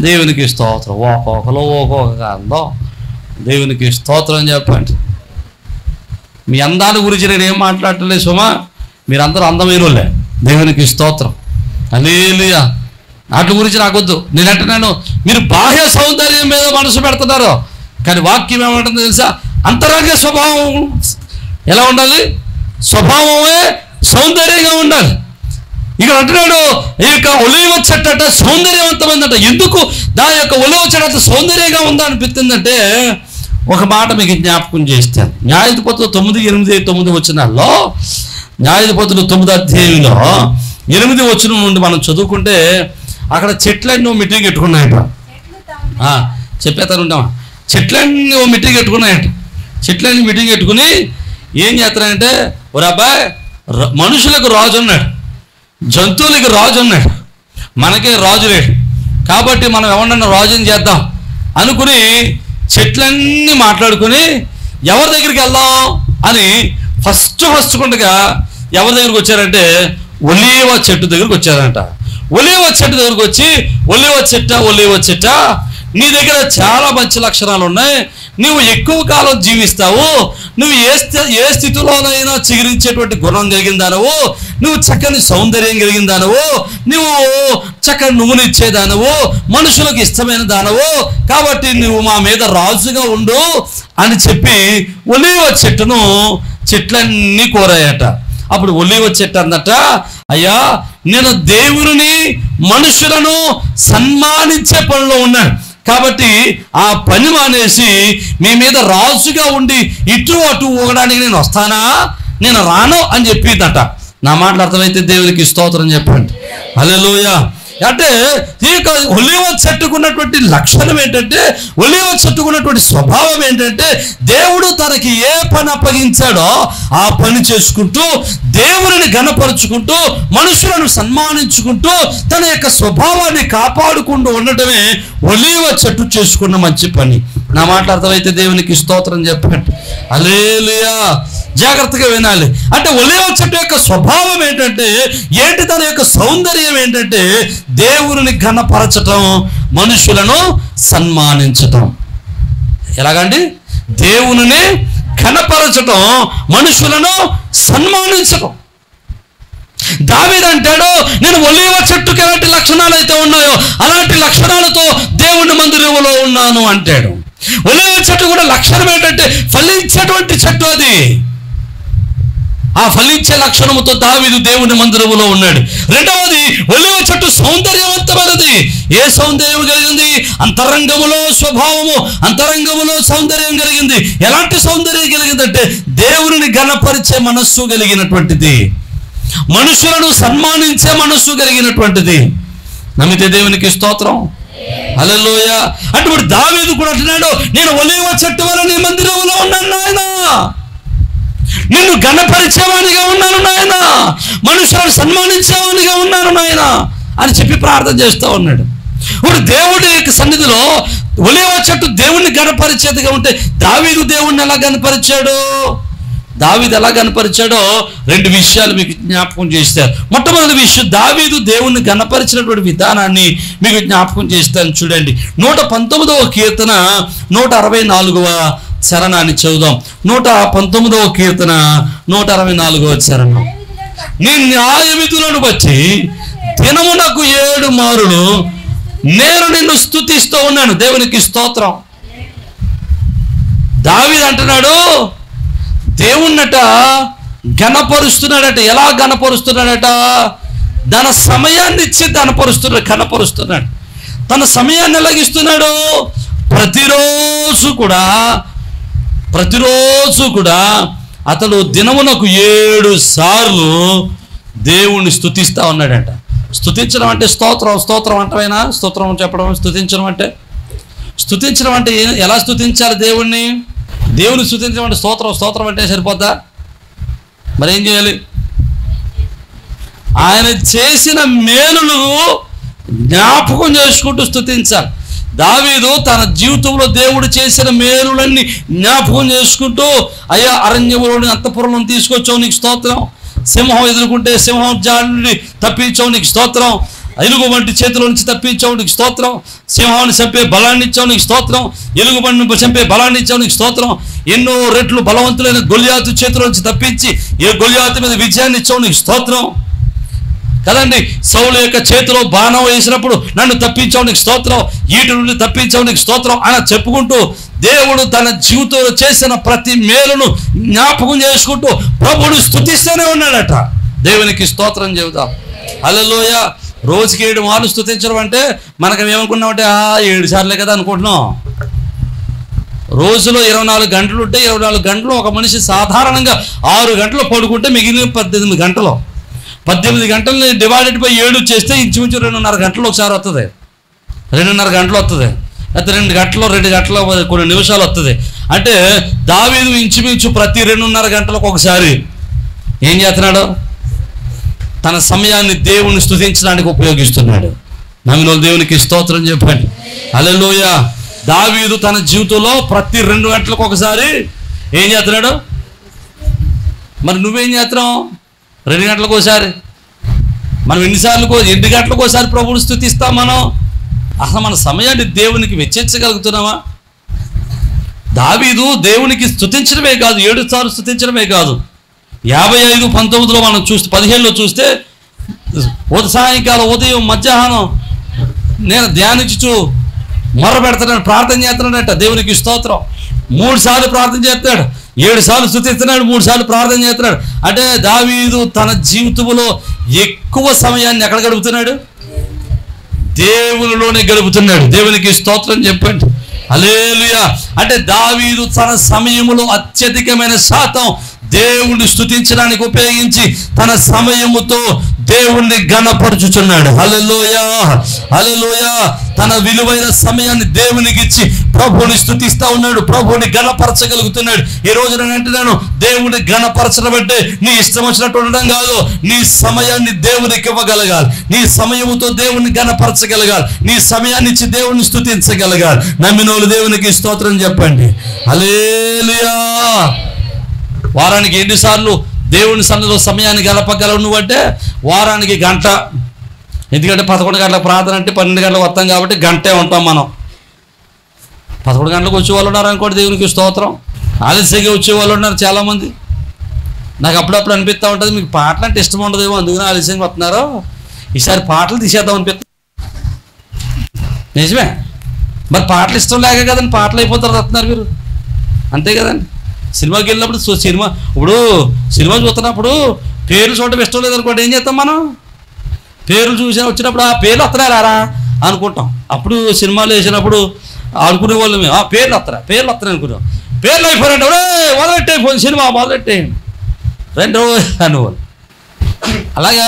దేవునికి స్తోత్రం. ఒక్కొక్క అందం. దేవునికి స్తోత్రం అని చెప్పండి. మీ అందాన్ని గురించి నేను ఏం మాట్లాడలేదు సుమా, మీరందరూ అందమైన వాళ్ళే. దేవునికి స్తోత్రం. హల్లెలూయా. వాటి గురించి నాకొద్దు. నేనంటున్నాను మీరు బాహ్య సౌందర్యం మీద మనసు పెడుతున్నారు, కానీ వాక్యం ఏమంటుంది తెలుసా? అంతరంగ స్వభావం ఎలా ఉండాలి? స్వభావమే సౌందర్యంగా ఉండాలి. ఇక్కడ అంటున్నాడు ఈ యొక్క ఒలీవ చెట్టు అట సౌందర్యవంతమైందట. ఎందుకు దాని యొక్క ఒలీవ చెట్టు అంత సౌందర్యంగా ఉందా అనిపిస్తుందంటే ఒక మాట మీకు జ్ఞాపకం చేస్తాను. న్యాయాధిపతులు 9, 8, 9 వచనాల్లో, న్యాయాధిపతులు 9వ అధ్యాయంలో 8వ వచనం నుండి మనం చదువుకుంటే అక్కడ చెట్లన్నీ మీటింగ్ పెట్టుకున్నాయట. చెప్పేతాను ఉంటామా? చెట్లన్నీ మీటింగ్ పెట్టుకున్నాయట. చెట్లన్నీ మీటింగ్ పెట్టుకుని ఏం చేస్తారంటే, ఒరే అబ్బాయి, మనుషులకు రాజు ఉన్నాడు, జంతువులకి రాజు ఉన్నాడు, మనకే రాజు లేడు, కాబట్టి మనం ఎవరన్నా రాజుని చేద్దాం అనుకుని చెట్లన్నీ మాట్లాడుకుని ఎవరి దగ్గరికి వెళ్దాం అని ఫస్ట్ కొండగా ఎవరి దగ్గరికి వచ్చారంటే ఒలీవ చెట్టు దగ్గరికి వచ్చారంట. ఒలీవ చెట్టు దగ్గరికి వచ్చి, ఒలీవ చెట్ట నీ దగ్గర చాలా మంచి లక్షణాలు ఉన్నాయి, నువ్వు ఎక్కువ కాలం జీవిస్తావు, నువ్వు ఏ స్థితిలోనైనా చిగురించేటువంటి గుణం కలిగిన దానవు, నువ్వు చక్కని సౌందర్యం కలిగిన దానవు, నువ్వు చక్కని నూనె దానవు, మనుషులకు ఇష్టమైన దానవు, కాబట్టి నువ్వు మా మీద రాజుగా ఉండు అని చెప్పి ఒలీవ చెట్లన్నీ కోరాయట. అప్పుడు ఒలీవ చెట్టు అందట, అయ్యా నేను దేవుని మనుషులను సన్మానించే పనిలో ఉన్నాను, కాబట్టి ఆ పని మానేసి మీ మీద రాజుగా ఉండి ఇటు అటు ఊగడానికి నేను వస్తానా? నేను రాను అని చెప్పిందట. నా మాటలు అర్థమైతే దేవునికి స్తోత్రం చెప్పండి. హల్లెలూయా. అంటే ఈ యొక్క ఒలీవ చెట్టుకున్నటువంటి లక్షణం ఏంటంటే, ఒలీవ చెట్టుకున్నటువంటి స్వభావం ఏంటంటే, దేవుడు తనకి ఏ పని అప్పగించాడో ఆ పని చేసుకుంటూ, దేవుని ఘనపరుచుకుంటూ, మనుషులను సన్మానించుకుంటూ, తన యొక్క స్వభావాన్ని కాపాడుకుంటూ ఉండటమే ఒలీవ చెట్టు చేసుకున్న మంచి పని. నా మాట అర్థమైతే దేవునికి స్తోత్రం చెప్పండి. హల్లెలూయా. జాగ్రత్తగా వినాలి. అంటే ఒలీవ చెట్టు యొక్క స్వభావం ఏంటంటే, తన యొక్క సౌందర్యం ఏంటంటే, దేవుని ఘనపరచటం, మనుషులను సన్మానించటం. ఎలాగండి? దేవుని ఘనపరచటం, మనుషులను సన్మానించటం. దావీదు అంటాడు, నేను ఒలీవ చెట్టుకి ఎలాంటి లక్షణాలు అయితే ఉన్నాయో అలాంటి లక్షణాలతో దేవుని మందిరంలో ఉన్నాను అంటాడు. ఒలీవ చెట్టు కూడా లక్షణం ఏంటంటే ఫలించేటువంటి చెట్టు. అది ఆ ఫలించే లక్షణముతో దావీదు దేవుని మందిరములో ఉన్నాడు. రెండవది, ఒలీవ చెట్టు సౌందర్యవంతమైనది. ఏ సౌందర్యం కలిగింది? అంతరంగములో స్వభావము, అంతరంగములో సౌందర్యం కలిగింది. ఎలాంటి సౌందర్యం కలిగిందంటే దేవుని ఘనపరిచే మనస్సు కలిగినటువంటిది, మనుషులను సన్మానించే మనస్సు కలిగినటువంటిది. నమ్మితే దేవునికి స్తోత్రం. హల్లెలూయా. అటువంటి దావీదు కూడా అంటున్నాడు, నేను ఒలీవ చెట్టు వల్ల నీ మందిరంలో ఉన్నాను నాయన, నిన్ను ఘనపరిచేవానిగా ఉన్నాను నాయన, మనుషులను సన్మానించేవానిగా ఉన్నాను నాయన అని చెప్పి ప్రార్థన చేస్తూ ఉన్నాడు. ఇప్పుడు దేవుడి యొక్క సన్నిధిలో ఒలీవ చెట్టు దేవుణ్ణి ఘనపరిచేదిగా ఉంటే దావీదు దేవుణ్ణి ఎలా ఘనపరిచాడు? దావీదు ఎలా కనపరిచాడో రెండు విషయాలు మీకు జ్ఞాపకం చేస్తారు. మొట్టమొదటి విషయం, దావీదు దేవుణ్ణి ఘనపరిచినటువంటి విధానాన్ని మీకు జ్ఞాపకం చేస్తాను. చూడండి, 119వ కీర్తన 164వ చరణాన్ని చదువుదాం. 119వ కీర్తన 164వ చరణం. నీ న్యాయ విధులను బట్టి దినమునకు 7 మారులు నేను నిన్ను స్తుతిస్తూ ఉన్నాను. దేవునికి స్తోత్రం. దావీదు అంటున్నాడు, దేవుణ్ణట ఘనపరుస్తున్నాడట. ఎలా ఘనపరుస్తున్నాడట? తన సమయాన్ని ఇచ్చి ఘనపరుస్తున్నాడు. తన సమయాన్ని ఎలాగిస్తున్నాడు? ప్రతిరోజు కూడా అతడు దినమునకు 7 సార్లు దేవుణ్ణి స్తుతిస్తూ ఉన్నాడట. స్తుతించడం అంటే స్తోత్రం అంటవేనా? స్తోత్రం చెప్పడం. స్తుతించడం అంటే ఎలా స్తుతించాలి దేవుణ్ణి? దేవుని స్తుతించడం అంటే స్తోత్రం అంటే సరిపోద్దా? మరి ఏం చేయాలి? ఆయన చేసిన మేలును జ్ఞాపకం చేసుకుంటూ స్తుతించాలి. దావీదు తన జీవితంలో దేవుడు చేసిన మేలులన్నీ జ్ఞాపకం చేసుకుంటూ, అయ్యా అరణ్యములోని అంతఃపురంలో తీసుకొచ్చావు నీకు స్తోత్రం, సింహం ఎదుర్కొంటే సింహం జాడిని తప్పించావు నీకు స్తోత్రం, ఎలుగు వంటి చేతిలో నుంచి తప్పించావు నీకు స్తోత్రం, సింహాన్ని చంపే బలాన్ని ఇచ్చావు నీకు స్తోత్రం, ఎలుగుబండిని చంపే బలాన్ని ఇచ్చావు నీకు స్తోత్రం, ఎన్నో రెట్లు బలవంతులైన గొలియాతు చేతిలో నుంచి తప్పించి ఏ గొలియాతు మీద విజయాన్ని ఇచ్చావు నీకు స్తోత్రం కదండి. సౌలు యొక్క చేతిలో బాణం వేసినప్పుడు నన్ను తప్పించావు నీకు స్తోత్రం, ఈటి నుండి తప్పించావు నీకు స్తోత్రం అని చెప్పుకుంటూ దేవుడు తన జీవితంలో చేసిన ప్రతి మేలును జ్ఞాపకం చేసుకుంటూ ప్రభువుని స్తుతిస్తూనే ఉన్నాడట. దేవునికి స్తోత్రం చెబుదాం. హల్లెలూయా. రోజుకి 7 మార్లు స్తుతించడం అంటే మనకు ఏమనుకున్నామంటే 7 సార్లే కదా అనుకుంటున్నాం. రోజులో 24 గంటలు ఉంటే 24 గంటలు ఒక మనిషి సాధారణంగా 6 గంటలు పడుకుంటే మిగిలిన 18 గంటలు, 18 గంటలని డివైడెడ్ బై 7 చేస్తే ఇంచుమించు 2.5 గంటలు ఒకసారి వస్తుంది. 2.5 గంటలు వస్తుంది, లేకపోతే 2 గంటలు కొన్ని నిమిషాలు వస్తుంది. అంటే దావీదు ఇంచుమించు ప్రతి 2.5 గంటలకు ఒకసారి ఏం చేస్తున్నాడు? తన సమయాన్ని దేవుని స్తుతించడానికి ఉపయోగిస్తున్నాడు. నమ్మిన దేవునికి స్తోత్రం చెప్పండి. హల్లెలూయా. దావీదు తన జీవితంలో ప్రతి 2 గంటలకు ఒకసారి ఏం చేస్తున్నాడు? మరి నువ్వేం చేస్తున్నావు? 2 గంటలకు ఒకసారి. మనం ఎన్ని గంటలకు ఒకసారి ప్రభువుని స్తుతిస్తాం? మనం అసలు మన సమయాన్ని దేవునికి వెచ్చించగలుగుతున్నామా? దావీదు దేవునికి స్తుతించడమే కాదు, 7 సార్లు స్తుతించడమే కాదు, 55:19 మనం చూస్తే 15లో చూస్తే సాయంకాలం ఉదయం మధ్యాహ్నం నేను ధ్యానించు మొర పెడతానని ప్రార్థన చేస్తున్నాడట. దేవునికి స్తోత్రం. 3 సార్లు ప్రార్థన చేస్తాడు, 7 సార్లు స్తుతిస్తున్నాడు, 3 సార్లు ప్రార్థన చేస్తున్నాడు. అంటే దావీదు తన జీవితంలో ఎక్కువ సమయాన్ని ఎక్కడ గడుపుతున్నాడు? దేవునిలోనే గడుపుతున్నాడు. దేవునికి స్తోత్రం చెప్పండి. హల్లెలూయా. అంటే దావీదు తన సమయములో అత్యధికమైన శాతం దేవుణ్ణి స్తుతించడానికి ఉపయోగించి తన సమయముతో దేవుణ్ణి ఘనపరచుచున్నాడు. హల్లెలూయా. హల్లెలూయా. తన విలువైన సమయాన్ని దేవునికి ఇచ్చి ప్రభువుని స్తుతిస్తూ ఉన్నాడు, ప్రభువుని ఘనపరచగలుగుతున్నాడు. ఈ రోజు నేను అంటున్నాను, దేవుని ఘనపరచడం అంటే నీ ఇష్టం వచ్చినట్టు ఉండడం కాదు. నీ సమయాన్ని దేవునికి ఇవ్వగలగాలి, నీ సమయముతో దేవుణ్ణి ఘనపరచగలగాలి, నీ సమయాన్ని ఇచ్చి దేవుణ్ణి స్తుతించగలగాలి. నమ్మినోళ్ళు దేవునికి స్తోత్రం చెప్పండి. హల్లెలూయా. వారానికి ఎన్నిసార్లు దేవుని సన్నిధిలో సమయాన్ని గడపగలవు నువ్వంటే? వారానికి గంట. ఎందుకంటే 11 గంటల ప్రార్థన అంటే 12 గంటలకు వస్తాం కాబట్టి గంటే ఉంటాం మనం. 11 గంటలకు వచ్చేవాళ్ళు ఉన్నారు అనుకోండి, దేవునికి స్తోత్రం. ఆలస్యంగా వచ్చేవాళ్ళు ఉన్నారు చాలామంది. నాకు అప్పుడప్పుడు అనిపిస్తూ ఉంటుంది, మీకు పాటలు అంటే ఇష్టం ఉండదేమో అందుకని ఆలస్యంగా వస్తున్నారు, ఈసారి పాటలు తీసేద్దాం అనిపిస్తుంది. నిజమే, మరి పాటలు ఇష్టం లేక కదండి పాటలు అయిపోతారు వస్తున్నారు మీరు, అంతే కదండి. సినిమాకి వెళ్ళినప్పుడు ఇప్పుడు సినిమా చూస్తున్నప్పుడు పేర్లు చూడటం ఇష్టం లేదనుకోండి, ఏం చేస్తాం మనం? పేర్లు చూసి వచ్చినప్పుడు ఆ పేర్లు వస్తున్నారా అనుకుంటాం. అప్పుడు సినిమాలు వేసినప్పుడు అనుకునే వాళ్ళు మేము పేర్లు వస్తున్నాయి అనుకున్నాం. పేర్లు అయిపోయినట్టు మొదలెట్టయిపోయింది, సినిమా మొదలెట్టేయండి రెండు అనేవాళ్ళు. అలాగా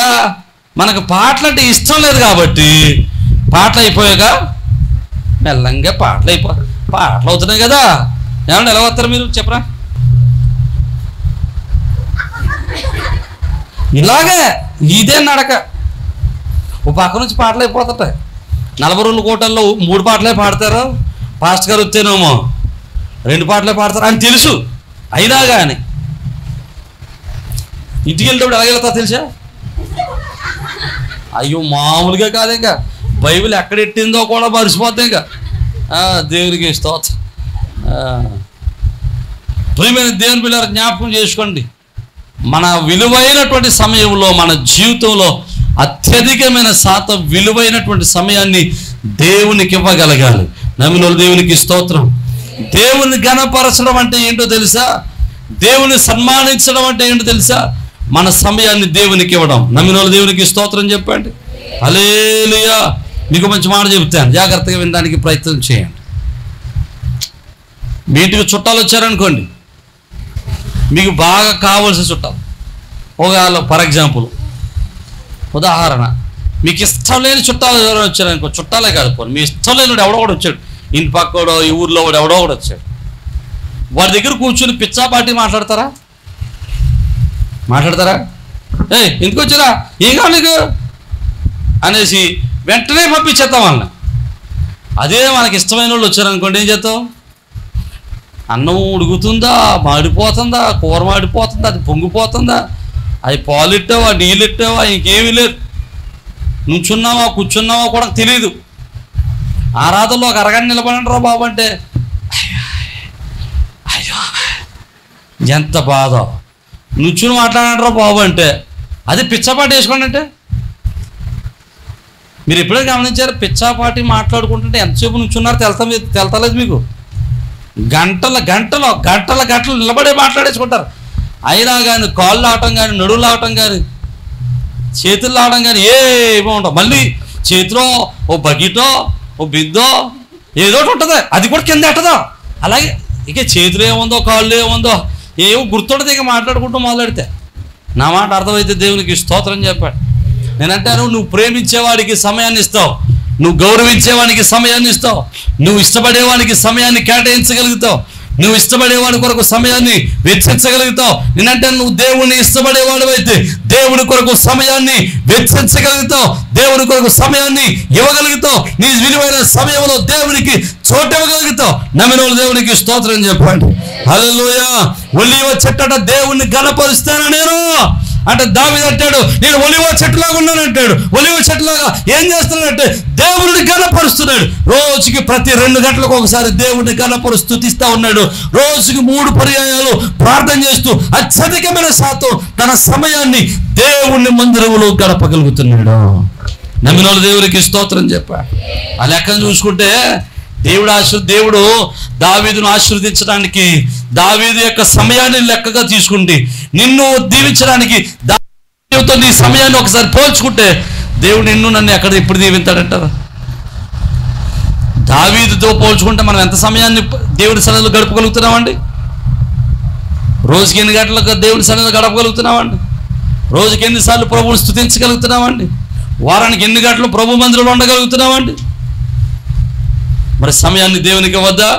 మనకు పాటలు అంటే ఇష్టం లేదు కాబట్టి పాటలు అయిపోయాక మెల్లంగా పాటలు అవుతున్నాయి కదా. ఏమన్నా ఎలా వస్తారు మీరు చెప్పరా? ఇలాగే ఇదే నడక. ఓ పక్క నుంచి పాటలు అయిపోతాయి. 40 రోజుల కోటల్లో 3 పాటలే పాడతారు, పాస్టర్ గారు వచ్చేనేమో 2 పాటలే పాడతారు అని తెలుసు. అయినా కానీ ఇంటికి వెళ్ళేటప్పుడు ఎలా వెళ్తా తెలుసా? అయ్యో మామూలుగా కాదు, ఇంకా బైబిల్ ఎక్కడెట్టిందో కూడా మరిచిపోతాం. ఇంకా దేవునికి స్తోత్రం. ప్రియమైన దేవుని పిల్లలు జ్ఞాపకం చేసుకోండి, మన విలువైనటువంటి సమయంలో మన జీవితంలో అత్యధికమైన శాతం విలువైనటువంటి సమయాన్ని దేవునికి ఇవ్వగలగాలి. నమ్మిన దేవునికి స్తోత్రం. దేవుని ఘనపరచడం అంటే ఏంటో తెలుసా? దేవుని సన్మానించడం అంటే ఏంటో తెలుసా? మన సమయాన్ని దేవునికి ఇవ్వడం. నమ్మిన దేవునికి స్తోత్రం చెప్పండి. హల్లెలూయా. మీకు మంచి మాట చెబుతాను, జాగ్రత్తగా వినడానికి ప్రయత్నం చేయండి. మీ ఇంటికి చుట్టాలు వచ్చారనుకోండి, మీకు బాగా కావాల్సిన చుట్టాలు, ఒకవేళ ఫర్ ఎగ్జాంపుల్ ఉదాహరణ, మీకు ఇష్టం లేని చుట్టాలు ఎవరైనా వచ్చారనుకో, చుట్టాలే కాదు పోనీ, మీ ఇష్టం లేనివాడు ఎవడో కూడా వచ్చాడు, ఇంటి పక్కడో ఈ ఊర్లో వాడు ఎవడో కూడా వచ్చాడు, వాడి దగ్గర కూర్చొని పిచ్చాపాటి మాట్లాడతారా? ఎందుకు వచ్చారా, ఏం కావాలి నీకు అనేసి వెంటనే పంపించేస్తాం వాళ్ళని. అదే మనకి ఇష్టమైన వాళ్ళు వచ్చారనుకోండి, ఏం చేస్తాం? అన్నం ఉడుకుతుందా, మాడిపోతుందా, కూర మాడిపోతుందా, అది పొంగిపోతుందా, అది పాలు ఇట్టావా, నీళ్ళు ఇట్టావా, ఇంకేమీ లేదు, నుంచున్నావా కూర్చున్నావా కూడా తెలియదు. ఆరాధనలో ఒక అరగంట నిలబడండి రా బాబు అంటే అయ్యో ఎంత బాధ, నుంచుని మాట్లాడంటారా బాబు అంటే అది పిచ్చాపాటి వేసుకోండి అంటే. మీరు ఎప్పుడైనా గమనించారు? పిచ్చాపాటి మాట్లాడుకుంటుంటే ఎంతసేపు నుంచున్నారు తెలుతలేదు మీకు? గంటల గంటలు నిలబడే మాట్లాడేసుకుంటారు. అయినా కానీ కాళ్ళు లావటం కానీ, నడువులు లావటం కానీ, చేతులు లావటం కానీ ఏమో ఉండవు. మళ్ళీ చేతిలో ఓ బకెటో ఓ బిద్దో ఏదో ఒకటి ఉంటుంది, అది కూడా కింద ఎట్టదో. అలాగే ఇక చేతులు ఏముందో కాళ్ళు ఏముందో ఏమో గుర్తుండదు. ఇక మాట్లాడుకుంటూ మొదలెడితే నా మాట అర్థమైతే దేవునికి స్తోత్రం చెప్పాడు. నేనంటాను, నువ్వు ప్రేమించేవాడికి సమయాన్ని ఇస్తావు, నువ్వు గౌరవించేవాడికి సమయాన్ని ఇస్తావు, నువ్వు ఇష్టపడేవాడికి సమయాన్ని కేటాయించగలుగుతావు, నువ్వు ఇష్టపడేవాడి కొరకు సమయాన్ని వెచ్చించగలుగుతావు. నేనంటే నువ్వు దేవుణ్ణి ఇష్టపడేవాడు అయితే దేవుని కొరకు సమయాన్ని వెచ్చించగలుగుతావు, దేవుని కొరకు సమయాన్ని ఇవ్వగలుగుతావు, నీ విలువైన సమయంలో దేవునికి చోటు ఇవ్వగలుగుతావు. నమ్మిన వాళ్ళు దేవునికి స్తోత్రం చెప్పండి. హల్లెలూయా. ఒలీవ చెట్టట దేవుణ్ణి ఘనపరుస్తాను నేను అంటే దావీదు అంటాడు, నేను ఒలీవ చెట్టులాగా ఉన్నానంటాడు. ఒలీవ చెట్టులాగా ఏం చేస్తున్నాడంటే దేవుడిని ఘనపరుస్తున్నాడు. రోజుకి ప్రతి 2 గంటలకు ఒకసారి దేవుడిని ఘనపరుస్తూ స్తుతిస్తూ ఉన్నాడు. రోజుకి 3 పర్యాయాలు ప్రార్థన చేస్తూ అత్యధికమైన శాతం తన సమయాన్ని దేవుని మందిరంలో గడపగలుగుతున్నాడు. నమ్మిన వాళ్ళు దేవునికి స్తోత్రం చెప్పాడు. ఆ లెక్కను చూసుకుంటే దేవుడు దావీదును ఆశీర్వదించడానికి దావీదు యొక్క సమయాన్ని లెక్కగా తీసుకుంటే, నిన్ను దీవించడానికి దావీదుతో నీ సమయాన్ని ఒకసారి పోల్చుకుంటే దేవుడు నన్ను ఎప్పుడు దీవించాడంటారా? దావీదుతో పోల్చుకుంటే మనం ఎంత సమయాన్ని దేవుడి సన్నిధిలో గడపగలుగుతున్నామండి? రోజుకి ఎన్ని గంటలకు దేవుడి సన్నిధిలో గడపగలుగుతున్నామండి? రోజుకి ఎన్నిసార్లు ప్రభువుని స్తుతించగలుగుతున్నామండి? వారానికి ఎన్ని గంటలు ప్రభు మందిరంలో ఉండగలుగుతున్నామండి? మరి సమయాన్ని దేవునికి ఇవ్వద్దా?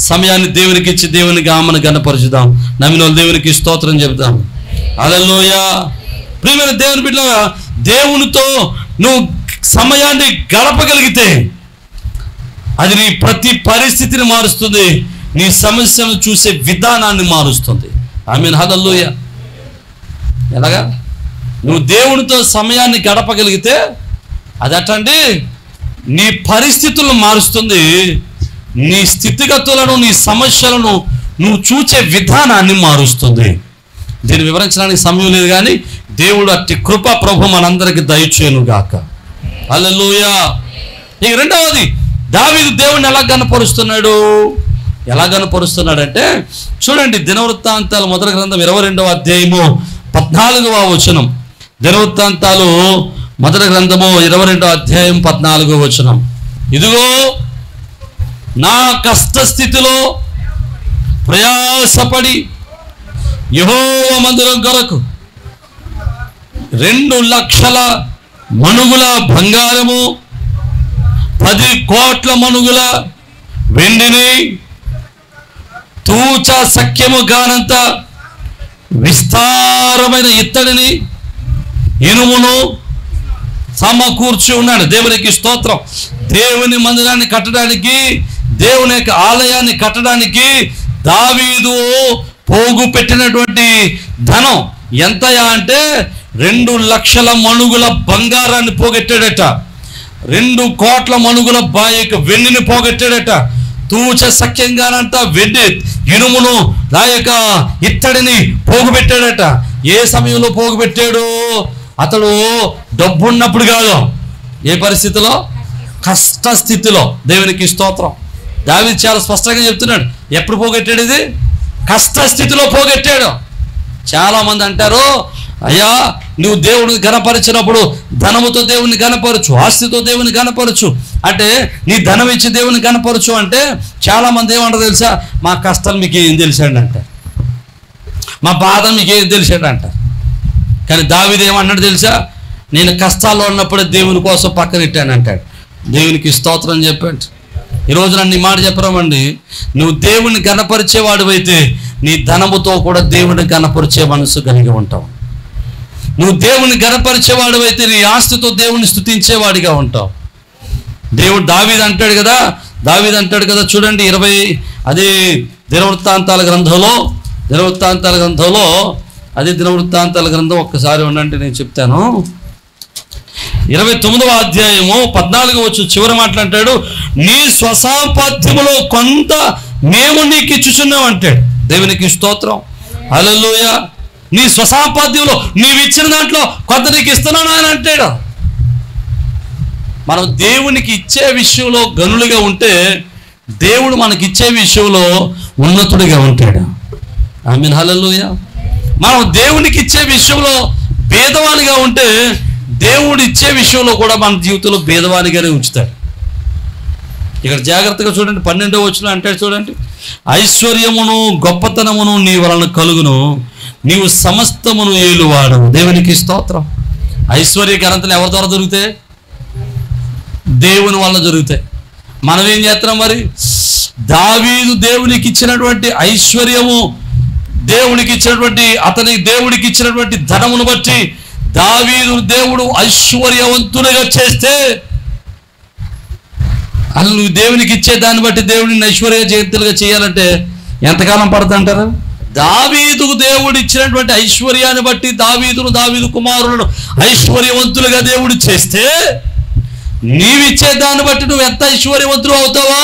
సమయాన్ని దేవునికి ఇచ్చి దేవునికి ఆమెను ఘనపరుచుదాం. నమ్మిన వాళ్ళు దేవునికి స్తోత్రం చెబుదాం. హల్లెలూయా. ప్రియమైన దేవుని బిడ్డలారా, దేవునితో నువ్వు సమయాన్ని గడపగలిగితే అది నీ ప్రతి పరిస్థితిని మారుస్తుంది, నీ సమస్యను చూసే విధానాన్ని మారుస్తుంది. ఆమేన్. హల్లెలూయా. ఎలాగా? నువ్వు దేవునితో సమయాన్ని గడపగలిగితే అది అట్టండి నీ పరిస్థితులను మారుస్తుంది, నీ స్థితిగతులను నీ సమస్యలను నువ్వు చూచే విధానాన్ని మారుస్తుంది. దీన్ని వివరించడానికి సమయం లేదు, కానీ దేవుడు అట్టి కృప ప్రభు మనందరికి దయచేయును గాక. హల్లెలూయా. ఇక రెండవది, దావీదు దేవుణ్ణి ఎలా గనపరుస్తున్నాడంటే చూడండి, దినవృత్తాంతాలు మొదటి గ్రంథం 22వ అధ్యాయము 14వ వచనం. దినవృత్తాంతాలు మొదటి గ్రంథము 22వ అధ్యాయం 14వ వచనం. ఇదిగో నా కష్టస్థితిలో ప్రయాసపడి యెహోవా మందిరం కొరకు 2 లక్షల మణుగుల బంగారము 10 కోట్ల మణుగుల వెండిని తూచ సఖ్యము కానంత విస్తారమైన ఇత్తడిని ఇనుమును సమకూర్చి ఉన్నాడు. దేవునికి స్తోత్రం. దేవుని మందిరాన్ని కట్టడానికి, దేవుని యొక్క ఆలయాన్ని కట్టడానికి దావీదు పోగు పెట్టినటువంటి ధనం ఎంతయా అంటే 2 లక్షల మణుగుల బంగారాన్ని పోగొట్టాడట, 2 కోట్ల మణుగుల వెండిని పోగొట్టాడట, తూచ సఖ్యంగానంత వెండి ఇనుమును నా యొక్క ఇత్తడిని పోగుపెట్టాడట. ఏ సమయంలో పోగుపెట్టాడు? అతడు డబ్బున్నప్పుడు కాదు, ఏ పరిస్థితిలో? కష్టస్థితిలో. దేవునికి స్తోత్రం. దావీదు చాలా స్పష్టంగా చెప్తున్నాడు, ఎప్పుడు పోగొట్టాడు? ఇది కష్టస్థితిలో పోగొట్టాడు. చాలామంది అంటారు, అయ్యా నువ్వు దేవుడిని గణపరిచినప్పుడు ధనముతో దేవుని గణపరచు, ఆస్తితో దేవుని గణపరచు అంటే, నీ ధనం ఇచ్చి దేవుని గణపరచు అంటే చాలామంది ఏమంటారు తెలుసా? మా కష్టాలు మీకు ఏం తెలిసాడు అంటారు, మా బాధ మీకు ఏం తెలిసాడు అంటారు. కానీ దావీదు ఏమన్నాడు తెలుసా? నేను కష్టాల్లో ఉన్నప్పుడే దేవుని కోసం పక్కనెట్టాను అంటాడు. దేవునికి స్తోత్రం చెప్పండి. ఈరోజు నన్ను ఈ మాట చెప్పరామండి, నువ్వు దేవుని గణపరిచేవాడు అయితే నీ ధనముతో కూడా దేవుని గణపరిచే మనసు కలిగి ఉంటావు. నువ్వు దేవుని గణపరిచేవాడు అయితే నీ ఆస్తితో దేవుని స్తుతించేవాడిగా ఉంటావు. దావీదు అంటాడు కదా చూడండి 20 అదే దినవృత్తాంతాల గ్రంథంలో ఒక్కసారి ఉండండి, నేను చెప్తాను. 29వ అధ్యాయము 14వ వచనం చివరి మాట్లాడాడు, నీ స్వసంపాద్యములో కొంత మేము నీకు ఇచ్చుచున్నాం అంటాడు. దేవునికి స్తోత్రం. హల్లెలూయా. నీ స్వసంపాద్యంలో నీవు ఇచ్చిన దాంట్లో కొంత నీకు ఇస్తున్నాను అని అంటాడు. మనం దేవునికి ఇచ్చే విషయంలో గనులుగా ఉంటే దేవుడు మనకిచ్చే విషయంలో ఉన్నతుడిగా ఉంటాడు. ఆమేన్. హల్లెలూయా. మనం దేవునికి ఇచ్చే విషయంలో భేదవానిగా ఉంటే దేవుడు ఇచ్చే విషయంలో కూడా మన జీవితంలో భేదవానిగానే ఉంచుతాడు. ఇక్కడ జాగ్రత్తగా చూడండి, 12వ వచనం అంటాడు చూడండి, ఐశ్వర్యమును గొప్పతనమును నీ వలన కలుగును, నీవు సమస్తమును ఏలువాడు. దేవునికి స్తోత్రం. ఐశ్వర్య ఘనతలు ఎవరి ద్వారా దొరుకుతాయి? దేవుని వల్ల దొరుకుతాయి. మనం ఏం చేస్తున్నాం మరి? దావీదు దేవునికి ఇచ్చినటువంటి ఐశ్వర్యము, దేవుడికి ఇచ్చినటువంటి ధనమును బట్టి దేవుడు ఐశ్వర్యవంతునిగా చేస్తే, అసలు నువ్వు దేవునికి ఇచ్చే దాన్ని బట్టి దేవుడిని ఐశ్వర్యవంతులుగా చేయాలంటే ఎంతకాలం పడుతుంటారు? దావీదుకు దేవుడు ఇచ్చినటువంటి ఐశ్వర్యాన్ని బట్టి దావీదు కుమారులను ఐశ్వర్యవంతులుగా దేవుడు చేస్తే, నీవిచ్చే దాన్ని బట్టి నువ్వు ఎంత ఐశ్వర్యవంతులు అవుతావో,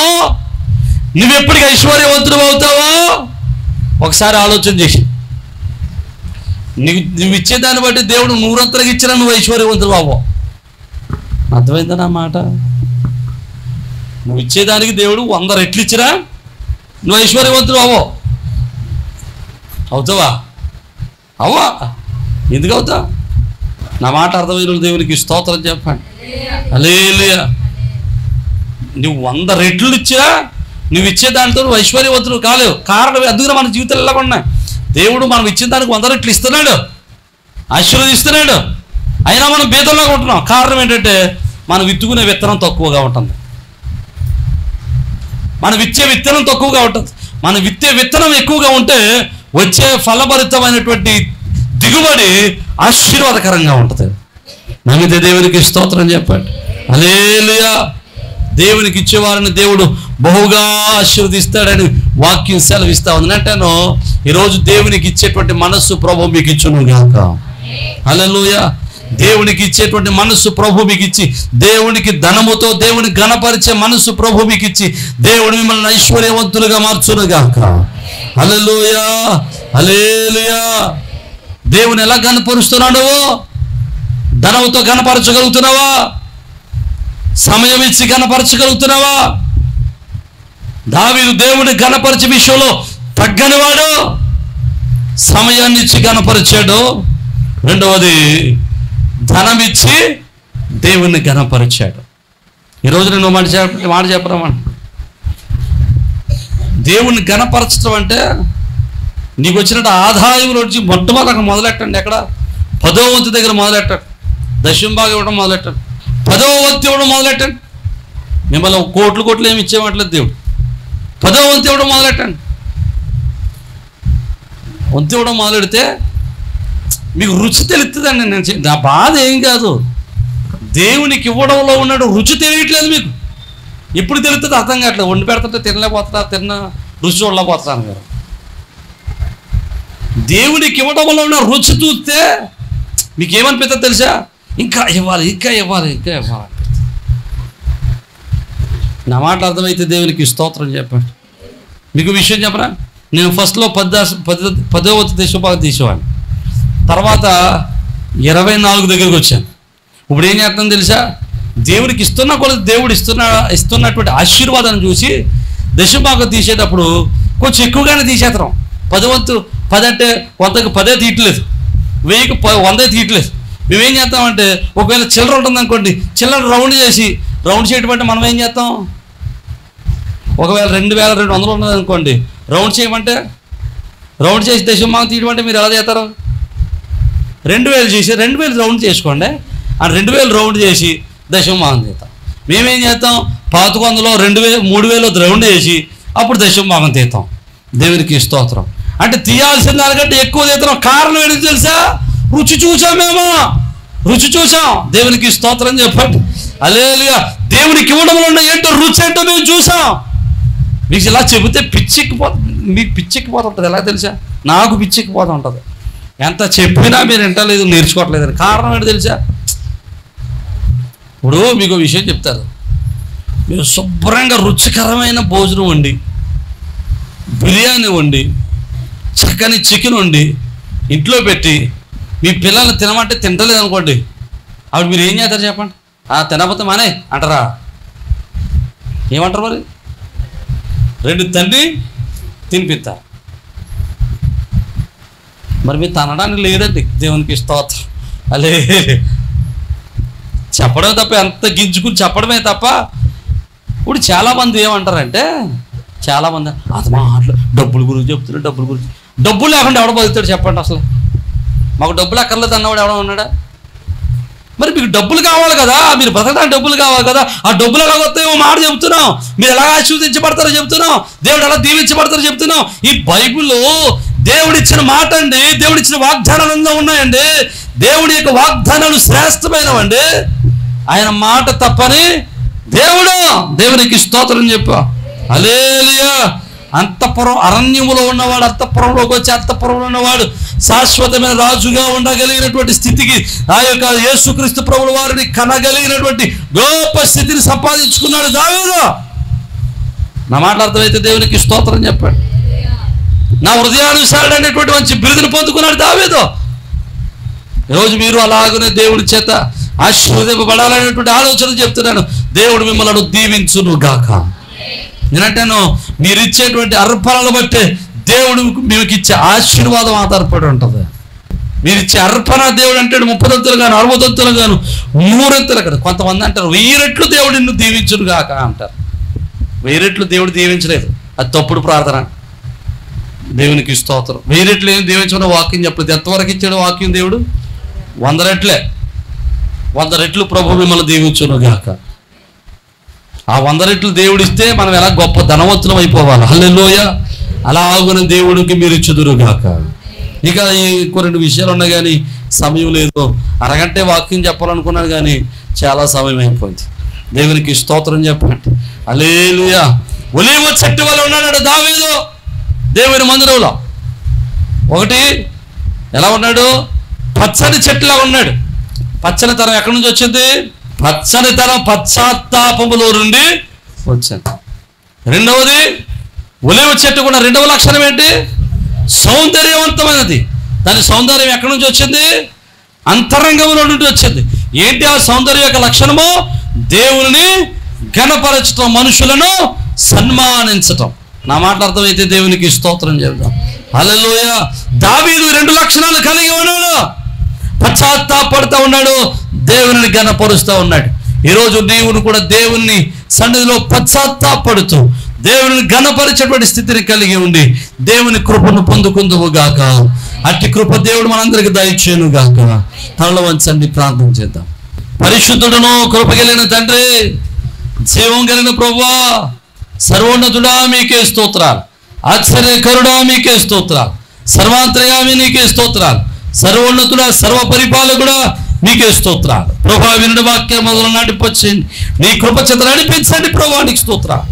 నువ్వెప్పటికీ ఐశ్వర్యవంతులు అవుతావో ఒకసారి ఆలోచన చేసి. నువ్వు ఇచ్చేదాన్ని బట్టి దేవుడు 100 ఇచ్చినా నువ్వు ఐశ్వర్యవంతులు అవ్వవు. అర్థమైందా నా మాట? నువ్వు ఇచ్చేదానికి దేవుడు 100 రెట్లు ఇచ్చినా నువ్వు ఐశ్వర్యవంతులు అవ్వవు. అవుతావా? అవ్వా. ఎందుకు అవుతా? నా మాట అర్థమైన దేవునికి స్తోత్రం చెప్పండి. హల్లెలూయా. నువ్వు 100 రెట్లు ఇచ్చినా నువ్వు ఇచ్చే దాంతో నువ్వు ఐశ్వర్యవంతులు కాలేవు. కారణం అందుకనే మన జీవితాలు ఎలా ఉన్నాయి? దేవుడు మనం ఇచ్చిన దానికి 100 రెట్లు ఇస్తున్నాడు, ఆశీర్వదిస్తున్నాడు, అయినా మనం బీదల్లాగా ఉంటున్నాం. కారణం ఏంటంటే మనం విత్తుకునే విత్తనం తక్కువగా ఉంటుంది, మనం ఇచ్చే విత్తనం తక్కువగా ఉంటుంది. మనం విత్తే విత్తనం ఎక్కువగా ఉంటే వచ్చే ఫలభరితమైనటువంటి దిగుబడి ఆశీర్వాదకరంగా ఉంటుంది. నమ్మితే దేవునికి స్తోత్రం చెప్పండి. హల్లెలూయా. దేవునికి ఇచ్చేవారిని దేవుడు బహుగా ఆశీర్వదిస్తాడని వాక్యం సెలవిస్తా ఉంది. అంటాను ఈరోజు దేవునికి ఇచ్చేటువంటి మనస్సు ప్రభు మీకు ఇచ్చును గాక. హల్లెలూయా. దేవునికి ఇచ్చేటువంటి మనస్సు ప్రభు మీకు ఇచ్చి, దేవునికి ధనముతో దేవుని ఘనపరిచే మనస్సు ప్రభు మీకు ఇచ్చి, దేవుడు మిమ్మల్ని ఐశ్వర్యవంతులుగా మార్చును గాక. హల్లెలూయా. హల్లెలూయా. దేవుని ఎలా గణపరుస్తున్నావు? నువ్వు ధనంతో గణపరచగలుగుతున్నావా? సమయం ఇచ్చి గణపరచగలుగుతున్నావా? దావీదు దేవుని గణపరిచే విషయంలో తగ్గనివాడు, సమయాన్ని ఇచ్చి గణపరిచాడు. రెండవది ధనం ఇచ్చి దేవుణ్ణి గణపరిచాడు. ఈరోజు నేను మాట చెప్పడం దేవుణ్ణి గణపరచడం అంటే నీకు వచ్చినట్టు ఆదాయంలో వచ్చి మొట్టమొదటి మొదలెట్టండి. ఎక్కడ? 10వ వంతు దగ్గర మొదలెట్టండి. దశమ భాగం ఇవ్వడం మొదలెట్టండి. 10వ వంతు ఇవ్వడం మొదలెట్టండి. మిమ్మల్ని కోట్లు ఏమి ఇచ్చేయట్లేదు దేవుడు. 10వ వంతు ఇవ్వడం మొదలెట్టండి. వంతు ఇవ్వడం మొదలెడితే మీకు రుచి తెలుస్తుందండి. నా బాధ ఏం కాదు, దేవునికి ఇవ్వడంలో ఉన్నాడు రుచి తెలియట్లేదు మీకు. ఎప్పుడు తెలుస్తుంది అర్థం కావట్లేదు. వండి పెడుతుంటే తినలేకపోతున్నా, తిన్న రుచి చూడలేకపోతున్నాను మీరు. దేవునికి ఇవ్వడంలో ఉన్న రుచి చూస్తే మీకు ఏమనిపిస్తుంది తెలుసా? ఇంకా ఇవ్వాలి, ఇంకా ఇవ్వాలి, ఇంకా ఇవ్వాలి. నా మాటలు అర్థమైతే దేవునికి స్తోత్రం చెప్పండి. మీకు విషయం చెప్పరా? నేను ఫస్ట్లో 10వ వంతు దశభాగం తీసేవాడిని. తర్వాత 24 దగ్గరికి వచ్చాను. ఇప్పుడు ఏం చేస్తాను తెలుసా? దేవుడికి ఇస్తున్నా కూడా దేవుడు ఇస్తున్నటువంటి ఆశీర్వాదాన్ని చూసి దశభాగం తీసేటప్పుడు కొంచెం ఎక్కువగానే తీసేస్తాం. 10 వంతు 10 అంటే 100కి 10 తీయట్లేదు, 1000కి 100 తీయట్లేదు. మేమేం చేస్తామంటే ఒకవేళ చిల్లర ఉంటుంది అనుకోండి, చిల్లర రౌండ్ చేయడం అంటే మనం ఏం చేస్తాం? ఒకవేళ 2200 ఉన్నది అనుకోండి, రౌండ్ చేయమంటే రౌండ్ చేసి దశభాగం తీయమంటే మీరు ఎలా చేస్తారు? 2000 చేసి 2000 రౌండ్ చేసుకోండి. ఆ 2000 రౌండ్ చేసి దశభాగం తీస్తాం. మేమేం చేస్తాం? 1100లో 2000 3000 రౌండ్ చేసి అప్పుడు దశభాగం తీస్తాం. దేవునికి స్తోత్రం. అంటే తీయాల్సిన దానికంటే ఎక్కువ తీస్తున్నాం. కారణం ఏంటి తెలుసా? రుచి చూసాం. మేము రుచి చూసాం. దేవునికి స్తోత్రం చెప్పండి. హల్లెలూయా. దేవునికి ఇవ్వడంలో ఉన్న ఏంటో రుచి ఏంటో మేము చూసాం. మీకు ఇలా చెబితే మీకు పిచ్చెక్కిపోతుంటుంది. ఎలా తెలుసా? నాకు పిచ్చెక్కిపోతూ ఉంటుంది. ఎంత చెప్పినా మీరు వింటలేదు, నేర్చుకోవట్లేదని. కారణం ఏంటి తెలుసా? ఇప్పుడు మీకు విషయం చెప్తారు. మీరు శుభ్రంగా రుచికరమైన భోజనం వండి, బిర్యానీ వండి, చక్కని చికెన్ వండి ఇంట్లో పెట్టి మీ పిల్లల్ని తినమంటే తింటలేదు అనుకోండి, అప్పుడు మీరు ఏం చేస్తారు చెప్పండి? తినకపోతే మానే అంటారా? ఏమంటారు మరి? 2 తండ్రి తినిపిస్తారు. మరి మీరు తినడానికి లేదండి. దేవునికి స్తోత్రం. అలే చెప్పడమే తప్ప, ఎంత గింజుకుని చెప్పడమే తప్ప. ఇప్పుడు చాలామంది ఏమంటారంటే, చాలామంది అది మాటలు డబ్బుల గురించి చెప్తున్నారు. డబ్బులు లేకుండా ఎవడ బతుకుతాడు చెప్పండి? అసలు మాకు డబ్బులు అక్కర్లేదు అన్నవాడు ఎవడ ఉన్నాడా? మరి మీకు డబ్బులు కావాలి కదా, మీరు బ్రతకడానికి డబ్బులు కావాలి కదా. ఆ డబ్బులు ఎలా వస్తాయో మాట చెప్తున్నాం. మీరు ఎలా ఆశీర్వదించబడతారో చెప్తున్నాం. దేవుడు ఎలా దీవించబడతారో చెప్తున్నాం. ఈ బైబిల్లో దేవుడిచ్చిన మాట అండి, దేవుడిచ్చిన వాగ్దానాలు ఎన్నో ఉన్నాయండి. దేవుడి యొక్క వాగ్దానాలు శ్రేష్టమైనవండి. ఆయన మాట తప్పని దేవునికి స్తోత్రం చెప్పా. హల్లెలూయా. అంతఃపురం అరణ్యములో ఉన్నవాడు అంతఃపురంలోకి వచ్చి అంతఃపురంలో ఉన్నవాడు శాశ్వతమైన రాజుగా ఉండగలిగినటువంటి స్థితికి ఆ యొక్క యేసుక్రీస్తు ప్రభుల వారిని కనగలిగినటువంటి గొప్ప స్థితిని సంపాదించుకున్నాడు దావీదు. నా మాటలు అర్థమైతే దేవునికి స్తోత్రం చెప్పాడు. నా హృదయానుసారుడు అనేటువంటి మంచి బిరుదును పొందుకున్నాడు దావీదు. ఈరోజు మీరు అలాగనే దేవుడి చేత ఆశీర్వదింపబడాలనేటువంటి ఆలోచన చెప్తున్నాను. దేవుడు మిమ్మల్ని దీవించును గాక. నేనంటాను, మీరు ఇచ్చేటువంటి అర్పణలు బట్టే దేవుడు మీకు ఇచ్చే ఆశీర్వాదం ఆధారపడి ఉంటుంది. మీరు ఇచ్చే అర్పణ దేవుడు అంటాడు 30 దంతులు గాను 60 దంతులు గాను 100 దంతులు కదా. కొంతమంది అంటారు 1000 రెట్లు దేవుడు నిన్ను దీవించును గాక అంటారు. 1000 రెట్లు దేవుడు దీవించలేదు, అది తప్పుడు ప్రార్థన. దేవునికి స్తోత్రం. 1000 రెట్లు ఏం దీవించడం వాక్యం చెప్పలేదు. ఎంతవరకు ఇచ్చాడు వాక్యం దేవుడు? 100 రెట్లే. 100 రెట్లు ప్రభు మిమ్మల్ని దీవించును గాక. ఆ 100 రెట్లు దేవుడు ఇస్తే మనం ఎలా గొప్ప ధనవంతులం అయిపోవాలి. హల్లెలూయా. అలాగున దేవుడికి మీరు ఇచ్చుదురు గాక. ఇక ఇంకో 2 విషయాలు ఉన్నాయి కానీ సమయం లేదు. అరగంటే వాక్యం చెప్పాలనుకున్నాను కానీ చాలా సమయం అయిపోయింది. దేవునికి స్తోత్రం చెప్పండి. హల్లెలూయా. ఒలీవ చెట్టు వల్ల ఉన్నాడు దావీదు దేవుని మందిరంలో. ఒకటి ఎలా ఉన్నాడు? పచ్చని చెట్టులా ఉన్నాడు. పచ్చని తరం ఎక్కడి నుంచి వచ్చింది? పచ్చని తరం పశ్చాత్తాపములో నుండి వచ్చింది. రెండవది ఒలీవ చెట్టు కూడా రెండవ లక్షణం ఏంటి? సౌందర్యవంతమైనది. దాని సౌందర్యం ఎక్కడి నుంచి వచ్చింది? అంతరంగంలో నుండి వచ్చింది. ఏంటి ఆ సౌందర్యం యొక్క లక్షణము? దేవుని ఘనపరచటం, మనుషులను సన్మానించటం. నా మాటలు అర్థమైతే దేవునికి స్తోత్రం చెప్దాం. హల్లెలూయా. దావీదు 2 లక్షణాలు కలిగి ఉన్నాడు. పశ్చాత్తాపడుతూ ఉన్నాడు, దేవుని ఘనపరుస్తూ ఉన్నాడు. ఈరోజు నీవును కూడా దేవుని సన్నిధిలో పశ్చాత్తాపడుతూ దేవుని ఘనపరిచేటువంటి స్థితిని కలిగి ఉండి దేవుని కృపను పొందుకుందువు గాక. అట్టి కృప దేవుడు మనందరికి దయచేయును గాక. తల వంచండి, ప్రార్థన చేద్దాం. పరిశుద్ధుడును కృప కలిగిన తండ్రి, జీవం కలిగిన ప్రభువా, సర్వోన్నతుడా మీకే స్తోత్రాలు, ఆశ్చర్యకరుడా మీకే స్తోత్రాలు, సర్వాంతర్యామి నీకే స్తోత్రాలు, సర్వోన్నతుడా సర్వ పరిపాలకుడా మీకే స్తోత్రాలు. ప్రభా, వినుడి వాక్యం మొదలు నడిపించండి, నీ కృప చేత నడిపించండి. ప్రభా, నీకు స్తోత్రాలు.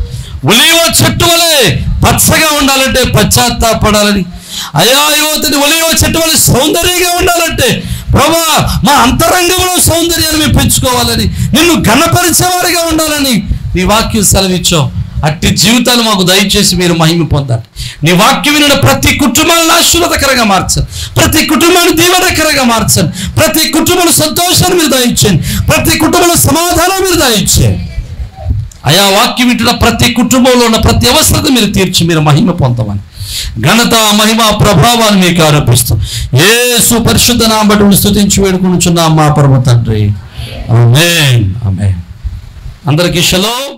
ఒలీవ చెట్టు వలె పచ్చగా ఉండాలంటే పశ్చాత్తాపడాలని, అయా యువతిని ఒలీవ చెట్టు వలె సౌందర్యంగా ఉండాలంటే ప్రభా మా అంతరంగంలో సౌందర్యాన్ని మేము పెంచుకోవాలని, నిన్ను ఘనపరిచేవారిగా ఉండాలని నీ వాక్యం సెలవిచ్చావు. అట్టి జీవితాలు మాకు దయచేసి మీరు మహిమ పొందాలి. నీ వాక్యం విన్న ప్రతి కుటుంబాలను ఆశీర్వాదకరంగా మార్చండి, ప్రతి కుటుంబాన్ని దీవెనకరంగా మార్చండి, ప్రతి కుటుంబంలో సంతోషాన్ని మీరు దయచేయండి, ప్రతి కుటుంబంలో సమాధానం మీరు దయచేయండి. అయా వాక్యం వింటున్న ప్రతి కుటుంబంలో ఉన్న ప్రతి అవసరత మీరు తీర్చి మీరు మహిమ పొందమని, ఘనత మహిమ ప్రభావాన్ని మీకు ఆరోపిస్తాం. యేసు పరిశుద్ధ నామమున బట్టి స్తుతించి వేడుకొనుచున్నాం మా పరమ తండ్రి. ఆమేన్. ఆమేన్. అందరికీ షలోమ్.